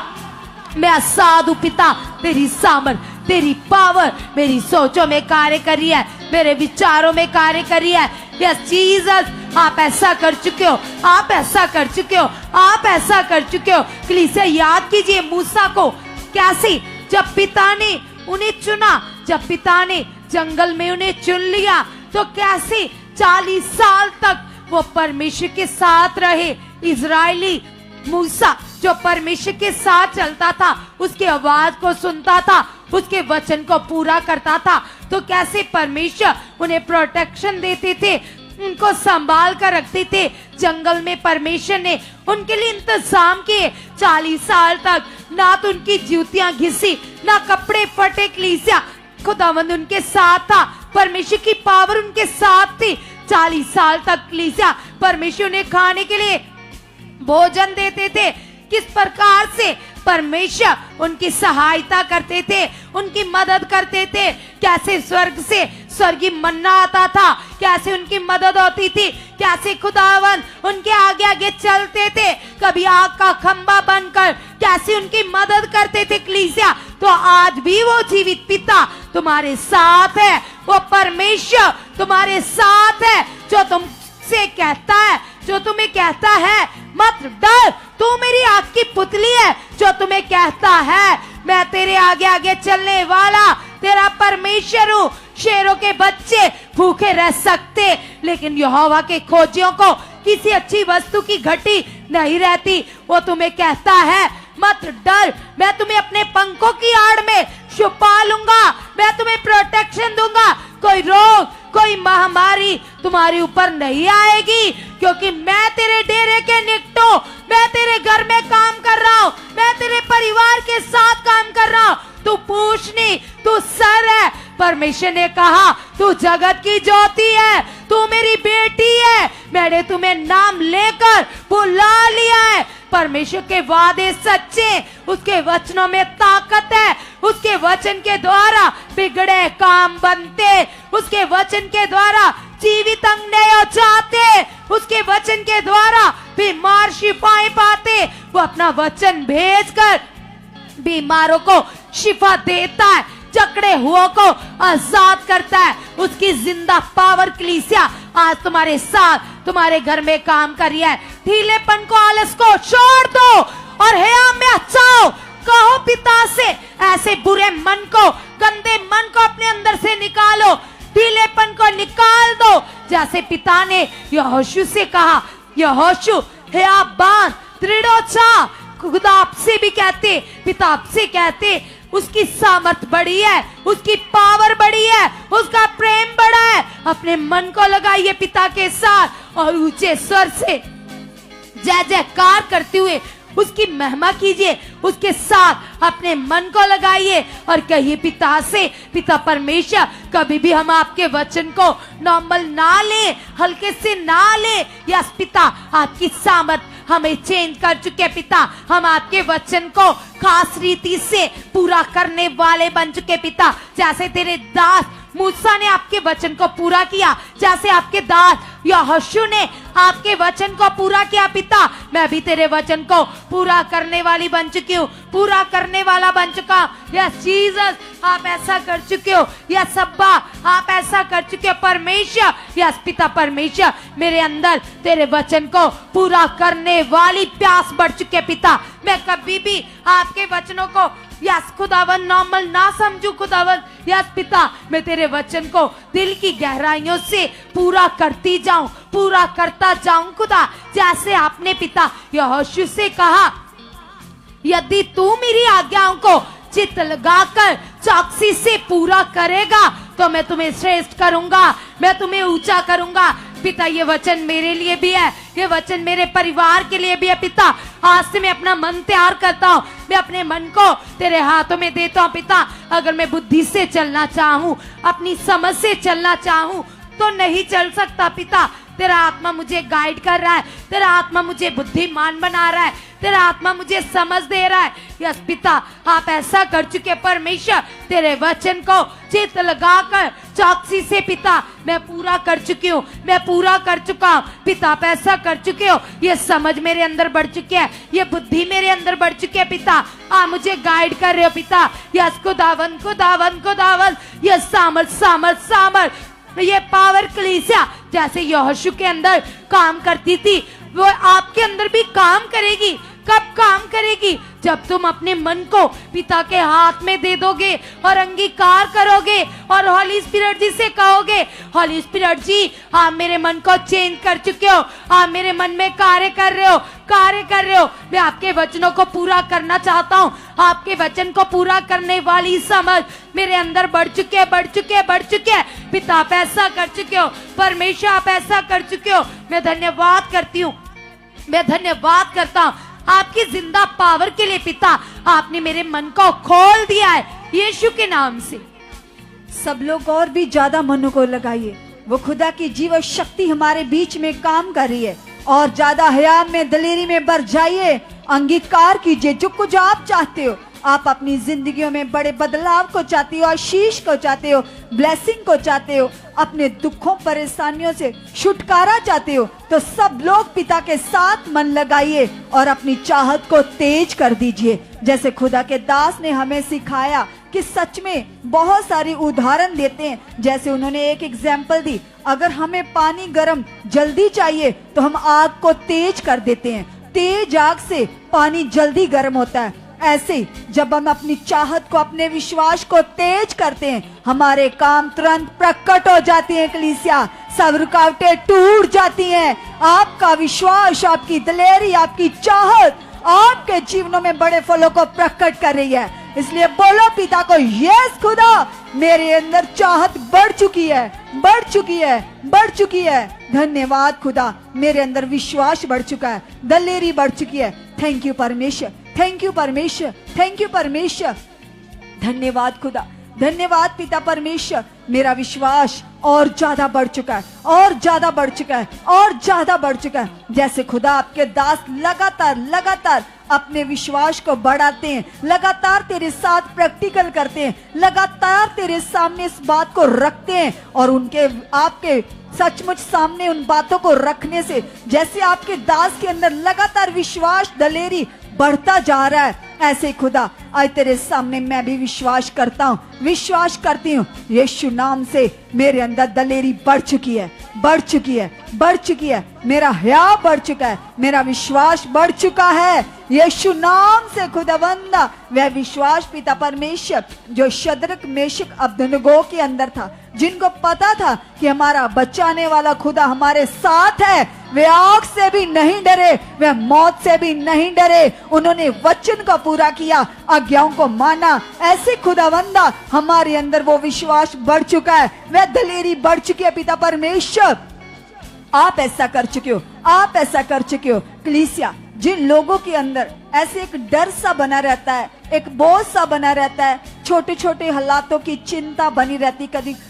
मैं आजाद हूँ पिता। तेरी सामर्थ, तेरी पावर मेरी सोचों में कार्य कर रही है, मेरे विचारों में कार्य कर रही है। यस जीसस, आप ऐसा कर चुके हो, आप ऐसा कर चुके हो, आप ऐसा कर चुके हो। कलीसिया, याद कीजिए मूसा को कैसे जब पिता ने उन्हें चुना, जब पिता ने जंगल में उन्हें चुन लिया तो कैसे 40 साल तक वो परमेश्वर के साथ रहे। इजरायली मूसा जो परमेश्वर के साथ चलता था, उसके आवाज को सुनता था, उसके वचन को पूरा करता था, तो कैसे परमेश्वर उन्हें प्रोटेक्शन देते थे, उनको संभाल कर रखते थे। जंगल में परमेश्वर ने उनके लिए इंतजाम किए 40 साल तक। ना तो उनकी जूतियां घिसी, ना कपड़े फटे। कलीसिया, खुदावंद उनके साथ था, परमेश्वर की पावर उनके साथ थी 40 साल तक। कलीसिया, परमेश्वर ने खाने के लिए भोजन देते थे। किस प्रकार से परमेश्वर उनकी सहायता करते थे, उनकी मदद करते थे। कैसे स्वर्ग से स्वर्गीय मन्ना आता था, कैसे उनकी मदद होती थी, कैसे खुदावन उनके आगे आगे चलते थे, कभी आग का खंबा बनकर कैसे उनकी मदद करते थे। कलीसिया, तो आज भी वो जीवित पिता तुम्हारे साथ है, वो परमेश्वर तुम्हारे साथ है, जो तुमसे कहता है, जो तुम्हें कहता है मत डर, तू मेरी आग की पुतली है, जो तुम्हें कहता है मैं तेरे आगे आगे चलने वाला तेरा परमेश्वर हूँ। शेरों के बच्चे भूखे रह सकते, लेकिन यहोवा के खोजियों को किसी अच्छी वस्तु की घटी नहीं रहती। वो तुम्हें कहता है मत डर, मैं तुम्हें अपने पंखों की आड़ में छुपा लूंगा, मैं तुम्हें प्रोटेक्शन दूंगा। कोई रोग, कोई महामारी तुम्हारे ऊपर नहीं आएगी, क्योंकि मैं तेरे डेरे के निकटों, मैं तेरे घर में काम कर रहा हूँ, मैं तेरे परिवार के साथ काम कर रहा हूँ। तू पूछ नहीं, तू सर है। परमेश्वर ने कहा तू जगत की ज्योति है, तू मेरी बेटी है, मैंने तुम्हें नाम लेकर बुला लिया है। परमेश्वर के वादे सच्चे, उसके वचनों में ताकत है, उसके वचन के द्वारा बिगड़े काम बनते, उसके वचन के द्वारा जीवित अंग नए हो जाते, उसके वचन के द्वारा बीमार शिफाएं पाते। वो अपना वचन भेजकर बीमारों को शिफा देता है, जकड़े हुओं को आजाद करता है। उसकी जिंदा पावर कलीसिया आज तुम्हारे साथ, तुम्हारे घर में काम कर रही है। ढीलेपन को, आलस को छोड़ दो और हया में चाओ। कहो पिता से, ऐसे बुरे मन को, गंदे मन को अपने अंदर से निकालो, ढीलेपन को निकाल दो। जैसे पिता ने यहोशू से कहा, यहोशू हया बांध, दृढ़ हो जा, खुदा आपसे भी कहते, पिता आपसे कहते, उसकी सामर्थ बड़ी है, उसकी पावर बड़ी है, उसका प्रेम बड़ा है। अपने मन को लगाइए पिता के साथ और ऊंचे स्वर से जय जयकार करते हुए उसकी महिमा कीजिए। उसके साथ अपने मन को लगाइए और कहिए पिता से, पिता परमेश्वर, कभी भी हम आपके वचन को नॉर्मल ना ले, हल्के से ना ले। यस पिता, आपकी सामर्थ हमें चेंज कर चुके पिता। हम आपके वचन को खास रीति से पूरा करने वाले बन चुके पिता। जैसे तेरे दास मूसा ने आपके वचन को पूरा किया, जैसे आपके दास यहोशू ने आपके वचन को पूरा किया पिता, मैं भी तेरे वचन को पूरा करने वाली बन चुकी हूँ, पूरा करने वाला बन चुका। यस जीसस, आप ऐसा कर चुके हो। यस अब्बा, आप ऐसा कर चुके हो परमेश्वर। यस पिता परमेश्वर, मेरे अंदर तेरे वचन को पूरा करने वाली प्यास बढ़ चुके पिता। मैं कभी भी आपके वचनों को यस खुदावन नॉर्मल ना समझू खुदावन। यस पिता, मैं तेरे वचन को दिल की गहराइयों से पूरा करती जाऊं, पूरा करता जाऊं खुदा। जैसे आपने पिता यहोशू से कहा, यदि तू मेरी आज्ञाओं को चित्त लगाकर चौकसी से पूरा करेगा तो मैं तुम्हें श्रेष्ठ करूंगा, मैं तुम्हें ऊंचा करूंगा। पिता, ये वचन मेरे लिए भी है, ये वचन मेरे परिवार के लिए भी है पिता। आज से मैं अपना मन तैयार करता हूँ, मैं अपने मन को तेरे हाथों में देता हूँ पिता। अगर मैं बुद्धि से चलना चाहूँ, अपनी समझ से चलना चाहूँ तो नहीं चल सकता पिता। तेरा आत्मा मुझे गाइड कर रहा है, तेरा आत्मा मुझे बुद्धिमान बना रहा है, तेरा आत्मा मुझे समझ दे रहा है। यस पिता, आप ऐसा कर चुके परमेश्वर, तेरे वचन को चित्त लगाकर चौकसी से पिता मैं पूरा कर चुकी हूँ, मैं पूरा कर चुका हूँ पिता। आप ऐसा कर चुके हो, ये समझ मेरे अंदर बढ़ चुकी है, ये बुद्धि मेरे अंदर बढ़ चुकी है पिता। आप मुझे गाइड कर रहे हो पिता। यस खुदावन खुदावन खुदावन, ये सामर्थ सामर्थ सामर्थ, ये पावर कलीसिया जैसे यहोशू के अंदर काम करती थी, वो आपके अंदर भी काम करेगी। कब काम करेगी? जब तुम अपने मन को पिता के हाथ में दे दोगे और अंगीकार करोगे और हॉली स्पिरिट जी से कहोगे, हॉली स्पिरिट जी आप मेरे मन को चेंज कर चुके हो, आप मेरे मन में कार्य कर रहे हो, कार्य कर रहे हो। मैं आपके वचनों को पूरा करना चाहता हूँ, आपके वचन को पूरा करने वाली समझ मेरे अंदर बढ़ चुके है, बढ़ चुके है, बढ़ चुके है पिता। आप ऐसा कर चुके हो परमेश्वर, आप ऐसा कर चुके हो। मैं धन्यवाद करती हूँ, मैं धन्यवाद करता हूँ आपकी जिंदा पावर के लिए पिता। आपने मेरे मन को खोल दिया है यीशु के नाम से। सब लोग और भी ज्यादा मन को लगाइए, वो खुदा की जीव शक्ति हमारे बीच में काम कर रही है। और ज्यादा हया में, दलेरी में बढ़ जाइए, अंगीकार कीजिए जो कुछ आप चाहते हो। आप अपनी जिंदगियों में बड़े बदलाव को चाहते हो, आशीष को चाहते हो, ब्लेसिंग को चाहते हो, अपने दुखों परेशानियों से छुटकारा चाहते हो, तो सब लोग पिता के साथ मन लगाइए और अपनी चाहत को तेज कर दीजिए। जैसे खुदा के दास ने हमें सिखाया कि सच में बहुत सारी उदाहरण देते हैं। जैसे उन्होंने एक एग्जाम्पल दी, अगर हमें पानी गर्म जल्दी चाहिए तो हम आग को तेज कर देते हैं, तेज आग से पानी जल्दी गर्म होता है। ऐसे जब हम अपनी चाहत को, अपने विश्वास को तेज करते हैं, हमारे काम तुरंत प्रकट हो जाती हैं कलीसिया, सब रुकावटें टूट जाती हैं। आपका विश्वास, आपकी दलेरी, आपकी चाहत आपके जीवनों में बड़े फलों को प्रकट कर रही है। इसलिए बोलो पिता को, यस खुदा मेरे अंदर चाहत बढ़ चुकी है, बढ़ चुकी है, बढ़ चुकी है। धन्यवाद खुदा, मेरे अंदर विश्वास बढ़ चुका है, दलेरी बढ़ चुकी है। थैंक यू परमेश्वर, थैंक यू परमेश्वर, थैंक यू परमेश्वर। धन्यवाद खुदा, धन्यवाद पिता परमेश्वर। मेरा विश्वास और ज्यादा बढ़ चुका है, और ज्यादा बढ़ चुका है, और ज्यादा बढ़ चुका है। जैसे खुदा आपके दास लगातार लगातार अपने विश्वास को बढ़ाते हैं, लगातार तेरे साथ प्रैक्टिकल करते हैं, लगातार तेरे सामने इस बात को रखते हैं, और उनके आपके सचमुच सामने उन बातों को रखने से जैसे आपके दास के अंदर लगातार विश्वास, दलेरी बढ़ता जा रहा है, ऐसे खुदा आज तेरे सामने मैं भी विश्वास करता हूँ, विश्वास करती हूँ। यीशु नाम से मेरे अंदर दलेरी बढ़ चुकी है, बढ़ चुकी है। बढ़ चुकी है, मेरा हया बढ़ चुका है, मेरा विश्वास बढ़ चुका है। यीशु नाम से खुदावंदा वह विश्वास पिता परमेश्वर जो शद्रक मेशक अबेदनगो के अंदर था, जिनको पता था कि हमारा बचाने वाला खुदा हमारे साथ है, वे आग से भी नहीं डरे, वे मौत से भी नहीं डरे। उन्होंने वचन को पूरा किया, आज्ञाओं को माना। ऐसे खुदावंदा हमारे अंदर वो विश्वास बढ़ चुका है, वह दलेरी बढ़ चुकी है। पिता परमेश्वर आप ऐसा कर चुके हो, आप ऐसा कर चुके हो। कलीसिया, जिन लोगों के अंदर ऐसे एक डर सा बना रहता है, एक बोझ सा बना रहता है, छोटे छोटे हालातों की चिंता बनी रहती,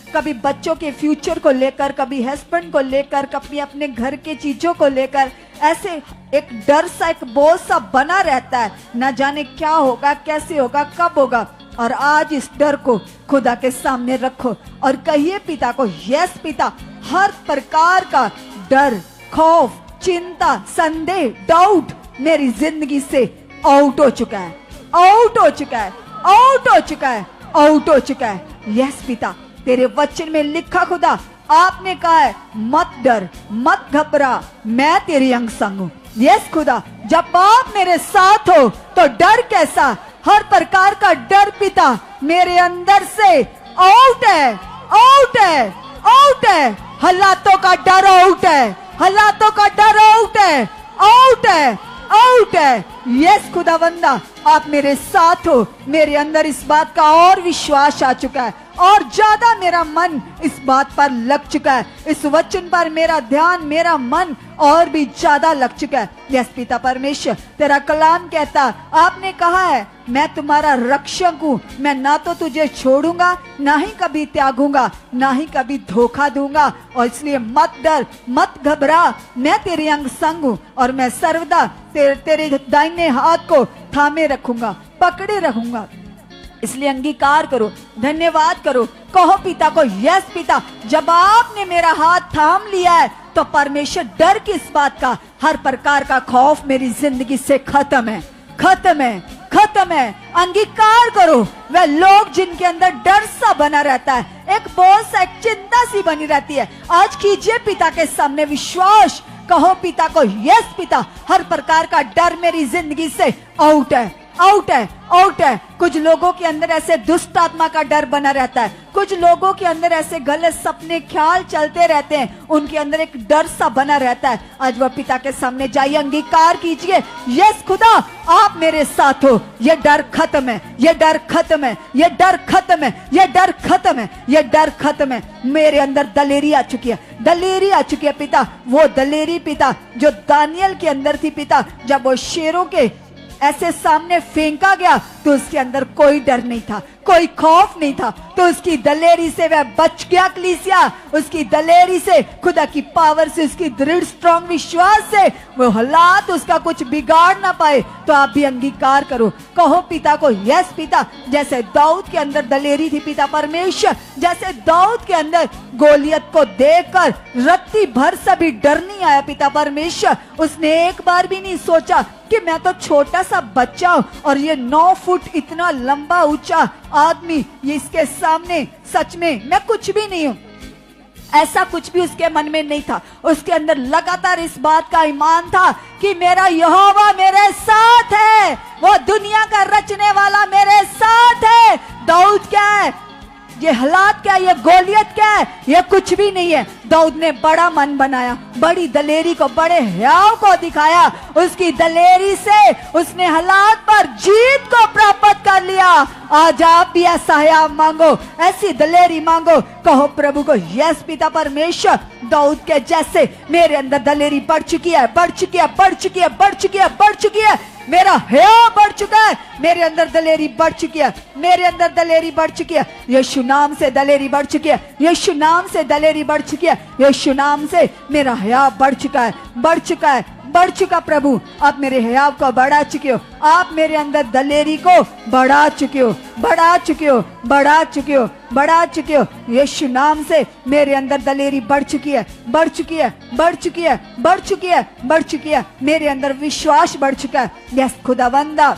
कभी बच्चों के फ्यूचर को लेकर, कभी हस्बैंड को लेकर, कभी अपने घर के चीजों को लेकर, ऐसे एक डर सा, एक बोझ सा बना रहता है, न जाने क्या होगा, कैसे होगा, कब होगा। और आज इस डर को खुदा के सामने रखो और कहिए पिता को, यस पिता, हर प्रकार का डर, खौफ, चिंता, संदेह, डाउट मेरी जिंदगी से आउट हो चुका है, आउट हो चुका है, आउट हो चुका है, आउट हो चुका है। यस पिता, तेरे वचन में लिखा खुदा, आपने कहा है मत डर, मत घबरा, मैं तेरे अंग संग हूं। यस खुदा, जब आप मेरे साथ हो तो डर कैसा, हर प्रकार का डर पिता मेरे अंदर से आउट है, आउट है, आउट है। हालातों का डर आउट है, हालातों का डर आउट है, आउट है, आउट है। यस खुदावंदा, आप मेरे साथ हो, मेरे अंदर इस बात का और विश्वास आ चुका है, और ज्यादा मेरा मन इस बात पर लग चुका है, इस वचन पर मेरा ध्यान, मेरा मन और भी ज्यादा लग चुका है। यस पिता परमेश्वर, तेरा कलाम कहता, आपने कहा है मैं तुम्हारा रक्षक हूँ, मैं ना तो तुझे छोड़ूंगा, ना ही कभी त्यागूंगा, ना ही कभी धोखा दूंगा। और इसलिए मत डर, मत घबरा, मैं तेरे अंग संग हूँ, और मैं सर्वदा तेरे दाहिने हाथ को थामे रखूंगा, पकड़े रहूंगा। इसलिए अंगीकार करो, धन्यवाद करो, कहो पिता को, यस पिता, जब आपने मेरा हाथ थाम लिया है तो परमेश्वर डर किस बात का, हर प्रकार का खौफ मेरी जिंदगी से खत्म है, खत्म है, खत्म है। अंगीकार करो, वह लोग जिनके अंदर डर सा बना रहता है, एक बोझ सा, एक चिंता सी बनी रहती है, आज कीजिए पिता के सामने विश्वास, कहो पिता को, यस पिता, हर प्रकार का डर मेरी जिंदगी से आउट है, आउट है, आउट है। कुछ लोगों के अंदर ऐसे दुष्ट आत्मा का डर बना रहता है, कुछ लोगों के अंदर ऐसे गलत सपने, ख्याल चलते रहते हैं, उनके अंदर एक डर सा बना रहता है। आज वह पिता के सामने जाइए, अंगीकार कीजिए, यस खुदा आप मेरे साथ हो, ये डर खत्म है, ये डर खत्म है, ये डर खत्म है, ये डर खत्म है, ये डर खत्म है। मेरे अंदर दलेरी आ चुकी है, दलेरी आ चुकी है पिता, वो दलेरी पिता जो दानियल के अंदर थी पिता, जब वो शेरों के ऐसे सामने फेंका गया तो उसके अंदर कोई डर नहीं था, कोई खौफ नहीं था, तो उसकी दलेरी से वह बच गया। कलीसिया, उसकी दलेरी से, खुदा की पावर से, उसकी दृढ़ स्ट्रॉन्ग विश्वास से वो हालात उसका कुछ बिगाड़ ना पाए। तो आप भी अंगीकार करो, कहो पिता को, यस पिता, जैसे दाऊद के अंदर दलेरी थी पिता परमेश्वर, जैसे दाऊद के अंदर गोलियत को देखकर रत्ती भर से भी डर नहीं आया पिता परमेश्वर, उसने एक बार भी नहीं सोचा कि मैं तो छोटा सा बच्चा हूं और ये 9 फुट इतना लंबा ऊंचा आदमी, ये इसके सामने सच में मैं कुछ भी नहीं हूं। ऐसा कुछ भी उसके मन में नहीं था, उसके अंदर लगातार इस बात का ईमान था कि मेरा यहोवा मेरे साथ है, वो दुनिया का रचने वाला मेरे साथ है। दाऊद क्या है, ये हालात क्या है, ये गोलियत क्या है, ये कुछ भी नहीं है। दाऊद ने बड़ा मन बनाया, बड़ी दलेरी को, बड़े हयाव को दिखाया, उसकी दलेरी से उसने हालात पर जीत को प्राप्त कर लिया। आज आप भी ऐसा हयाव मांगो, ऐसी दलेरी मांगो, कहो प्रभु को, यस पिता परमेश्वर, दाऊद के जैसे मेरे अंदर दलेरी बढ़ चुकी है, बढ़ चुकी है, बढ़ चुकी है, बढ़ चुकी है, बढ़ चुकी है, मेरा हया बढ़ चुका है, मेरे अंदर दलेरी बढ़ चुकी है, मेरे अंदर दलेरी बढ़ चुकी है। यीशु नाम से दलेरी बढ़ चुकी है, यीशु नाम से दलेरी बढ़ चुकी है, यीशु नाम से मेरा हया बढ़ चुका है, बढ़ चुका है, बढ़ चुका। प्रभु आप मेरे हया को बढ़ा चुके हो, आप मेरे अंदर दलेरी को बढ़ा चुके हो, बढ़ा चुके हो, बढ़ा चुके हो, बढ़ा चुके हो। यीशु नाम से मेरे अंदर दलेरी बढ़ चुकी है, बढ़ चुकी है, बढ़ चुकी है, बढ़ चुकी है, बढ़ चुकी है। मेरे अंदर विश्वास बढ़ चुका है। यस खुदावंदा,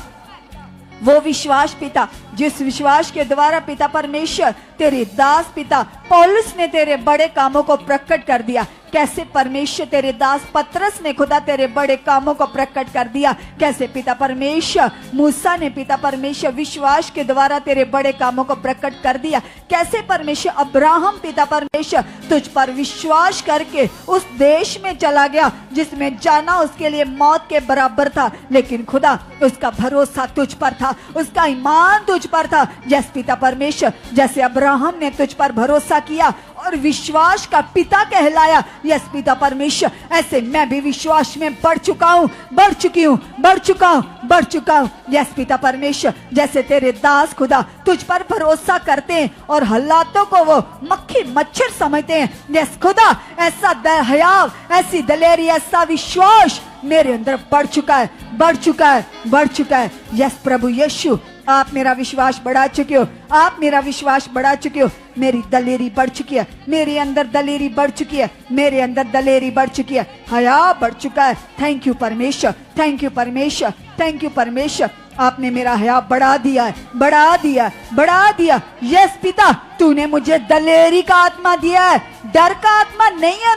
वो विश्वास पिता, जिस विश्वास के द्वारा पिता परमेश्वर तेरे दास पिता पौलुस ने तेरे बड़े कामों को प्रकट कर दिया, कैसे परमेश्वर तेरे दास पतरस ने खुदा तेरे बड़े कामों को प्रकट कर दिया, कैसे पिता परमेश्वर मूसा ने पिता परमेश्वर विश्वास के द्वारा तेरे बड़े कामों को प्रकट कर दिया, कैसे परमेश्वर अब्राहम पिता परमेश्वर तुझ पर विश्वास करके उस देश में चला गया जिसमें जाना उसके लिए मौत के बराबर था, लेकिन खुदा उसका भरोसा तुझ पर था, उसका ईमान तुझ पर था। जैसे पिता परमेश्वर जैसे अब्राहम ने तुझ पर भरोसा किया और विश्वास का पिता कहलाया, यस पिता परमेश्वर ऐसे मैं भी विश्वास में बढ़ चुका हूँ, बढ़ चुकी हूँ, बढ़ चुका हूँ, बढ़ चुका हूँ। यस पिता परमेश्वर जैसे तेरे दास खुदा तुझ पर भरोसा करते हैं और हालातों को वो मक्खी मच्छर समझते हैं, यस खुदा ऐसा हयाव, ऐसी दलेरी, ऐसा विश्वास मेरे अंदर बढ़ चुका है, बढ़ चुका है, बढ़ चुका है। यस प्रभु यीशु आप मेरा विश्वास बढ़ा चुके हो, आप मेरा विश्वास बढ़ा चुके हो, मेरी दलेरी बढ़ चुकी है, मेरे अंदर दलेरी बढ़ चुकी है, मेरे अंदर दलेरी बढ़ चुकी है, हया बढ़ चुका है। थैंक यू परमेश्वर, थैंक यू परमेश्वर, थैंक यू परमेश्वर, आपने मेरा हया बढ़ा दिया है, बढ़ा दिया, बढ़ा दिया। यस पिता तूने मुझे दलेरी का आत्मा दिया है, डर का आत्मा नहीं है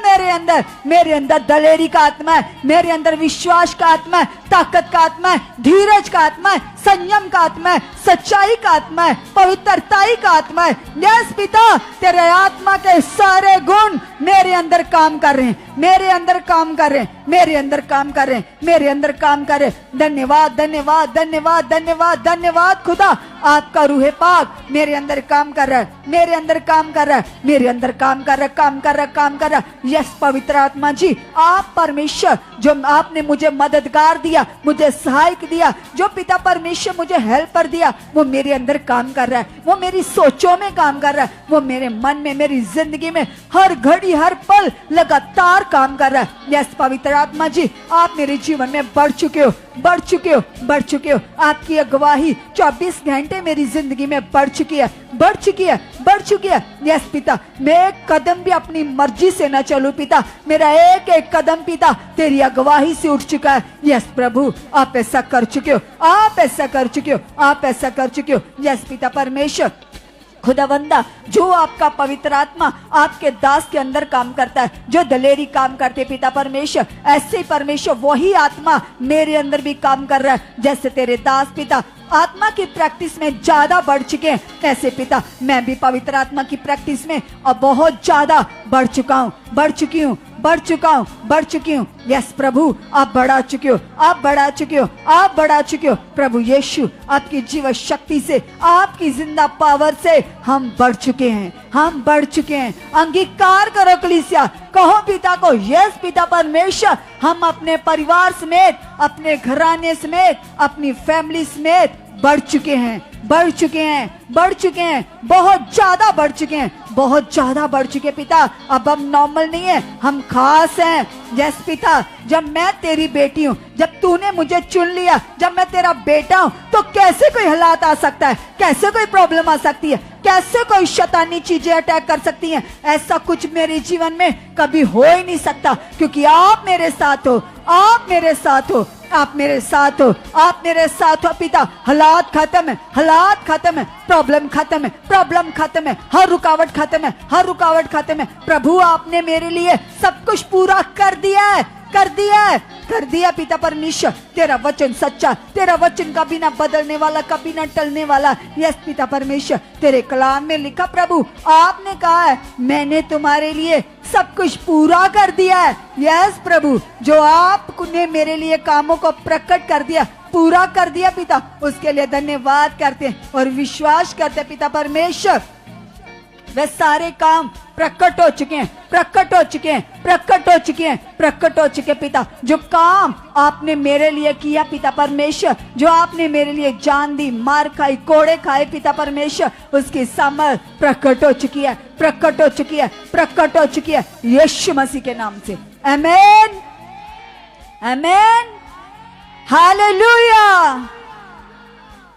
मेरे अंदर दलेरी का आत्मा है, मेरे अंदर विश्वास का आत्मा है, ताकत का आत्मा है, धीरज का आत्मा है, संयम का आत्मा है, सच्चाई का आत्मा है, पवित्रताई का आत्मा है। यस पिता तेरे आत्मा के सारे गुण मेरे अंदर काम कर रहे हैं, मेरे अंदर काम कर रहे हैं, मेरे अंदर काम कर रहे हैं, मेरे अंदर काम कर रहे हैं। धन्यवाद धन्यवाद धन्यवाद धन्यवाद धन्यवाद खुदा, आपका रूहे पाक मेरे अंदर काम कर रहा है, मेरे अंदर काम कर रहा है, मेरे अंदर काम कर रहा है, काम कर रहा है, काम कर रहा है। यस पवित्र आत्मा जी आप परमेश्वर जो आपने मुझे मददगार दिया, मुझे सहायक दिया, जो पिता परमेश्वर मुझे हेल्पर दिया, वो मेरे अंदर काम कर रहा है, वो मेरी सोचों में काम कर रहा है, वो मेरे मन में, मेरी जिंदगी में हर घड़ी हर पल लगातार काम कर रहा है। यस पवित्र आत्मा जी आप मेरे जीवन में बढ़ चुके हो, बढ़ चुके हो, बढ़ चुके हो। आपकी अगवाही 24 घंटे मेरी जिंदगी में बढ़ चुकी है, बढ़ चुकी है, बढ़ चुकी है। यस पिता मैं एक कदम भी अपनी मर्जी से न चलूं पिता, मेरा एक एक कदम पिता तेरी अगवाही से उठ चुका है। यस प्रभु आप ऐसा कर चुके हो, आप ऐसा कर चुके हो, आप ऐसा कर चुके हो। यस पिता परमेश्वर खुदावंदा जो आपका पवित्र आत्मा आपके दास के अंदर काम करता है, जो दलेरी काम करते पिता परमेश्वर, ऐसे ही परमेश्वर वही आत्मा मेरे अंदर भी काम कर रहा है। जैसे तेरे दास पिता आत्मा की प्रैक्टिस में ज्यादा बढ़ चुके हैं, ऐसे पिता मैं भी पवित्र आत्मा की प्रैक्टिस में अब बहुत ज्यादा बढ़ चुका हूँ, बढ़ चुकी हूँ, बढ़ चुका हूँ, बढ़ चुकी हूँ। यस प्रभु आप बढ़ा चुके हो, आप बढ़ा चुके हो, आप बढ़ा चुके हो। प्रभु यीशु आपकी जीवन शक्ति से, आपकी जिंदा पावर से हम बढ़ चुके हैं, हम बढ़ चुके हैं। अंगीकार करो कलीसिया, कहो पिता को, यस पिता परमेश्वर हम अपने परिवार समेत, अपने घराने समेत, अपनी फैमिली समेत बढ़ चुके हैं, बढ़ चुके हैं, बढ़ चुके हैं, बहुत ज्यादा बढ़ चुके हैं, बहुत ज्यादा बढ़ चुके पिता। अब हम नॉर्मल नहीं है, हम खास हैं। यस पिता जब मैं तेरी बेटी हूँ, जब तूने मुझे चुन लिया, जब मैं तेरा बेटा हूँ, तो कैसे कोई हालात आ सकता है, कैसे कोई प्रॉब्लम आ सकती है, कैसे कोई शैतानी चीजें अटैक कर सकती हैं। ऐसा कुछ मेरे जीवन में कभी हो ही नहीं सकता, क्योंकि आप मेरे साथ हो, आप मेरे साथ हो, आप मेरे साथ हो, आप मेरे साथ हो पिता। हालात खत्म है, हालात खत्म है, प्रॉब्लम खत्म है, प्रॉब्लम खत्म है, हर रुकावट खत्म है, हर रुकावट खत्म है। प्रभु आपने मेरे लिए सब कुछ पूरा कर दिया है, कर दिया है, कर दिया पिता परमेश्वर। तेरा वचन सच्चा, तेरा वचन कभी ना बदलने वाला, कभी ना टलने वाला। यस पिता परमेश्वर तेरे कलाम में लिखा प्रभु आपने कहा है मैंने तुम्हारे लिए सब कुछ पूरा कर दिया है। यस प्रभु जो आपने मेरे लिए कामों को प्रकट कर दिया, पूरा कर दिया पिता, उसके लिए धन्यवाद करते हैं और विश्वास करते हैं पिता परमेश्वर। वे सारे काम प्रकट हो चुके हैं, प्रकट हो चुके हैं, प्रकट हो चुके हैं, प्रकट हो चुके पिता। जो काम आपने मेरे लिए किया पिता परमेश्वर, जो आपने मेरे लिए जान दी, मार खाई, कोड़े खाए पिता परमेश्वर, उसकी समझ प्रकट हो चुकी है, प्रकट हो चुकी है, प्रकट हो चुकी है यीशु मसीह के नाम से। आमीन, आमीन, हालेलुया।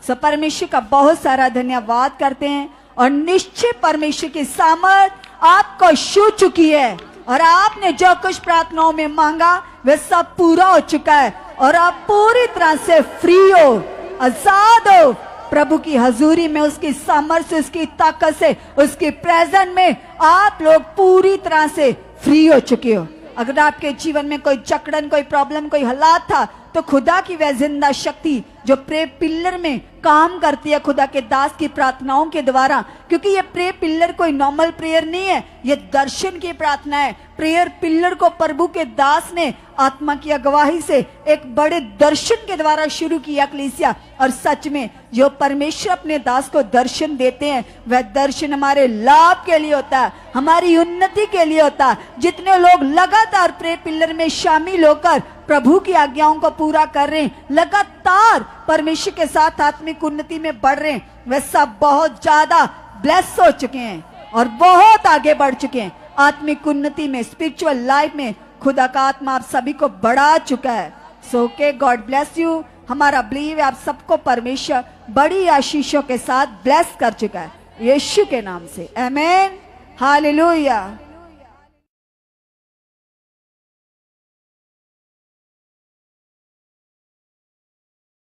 सब परमेश्वर का बहुत सारा धन्यवाद करते हैं और निश्चय परमेश्वर की सामर्थ आपको छू चुकी है और आपने जो कुछ प्रार्थनाओं में मांगा वह सब पूरा हो चुका है और आप पूरी तरह से फ्री हो, आजाद हो। प्रभु की हजूरी में, उसकी सामर्थ्य, उसकी ताकत से, उसकी प्रेजेंस में आप लोग पूरी तरह से फ्री हो चुके हो। अगर आपके जीवन में कोई जकड़न, कोई प्रॉब्लम, कोई हालात था, तो खुदा की वह जिंदा शक्ति जो प्रे पिलर में काम करती है खुदा के दास की प्रार्थनाओं के द्वारा, क्योंकि ये प्रे पिलर कोई नॉर्मल प्रेयर नहीं है, ये दर्शन की प्रार्थना है। प्रेयर पिलर को प्रभु के दास ने आत्मा की अगुवाई से एक बड़े दर्शन के द्वारा शुरू किया कलीसिया। और सच में जो परमेश्वर अपने दास को दर्शन देते हैं, वह दर्शन हमारे लाभ के लिए होता है, हमारी उन्नति के लिए होता है। जितने लोग लगातार प्रे पिलर में शामिल होकर प्रभु की आज्ञाओं को पूरा कर रहे हैं, लगातार परमेश्वर के साथ आत्मिक उन्नति में बढ़ रहे हैं, वे सब बहुत ज्यादा ब्लेस हो चुके हैं और बहुत आगे बढ़ चुके हैं आत्मिक उन्नति में, स्पिरिचुअल लाइफ में। खुदा का आत्मा आप सभी को बढ़ा चुका है। So okay, God bless you. हमारा बिलीव है आप सबको परमेश्वर बड़ी आशीषों के साथ ब्लेस कर चुका है, यीशु के नाम से, आमेन, हालेलुया।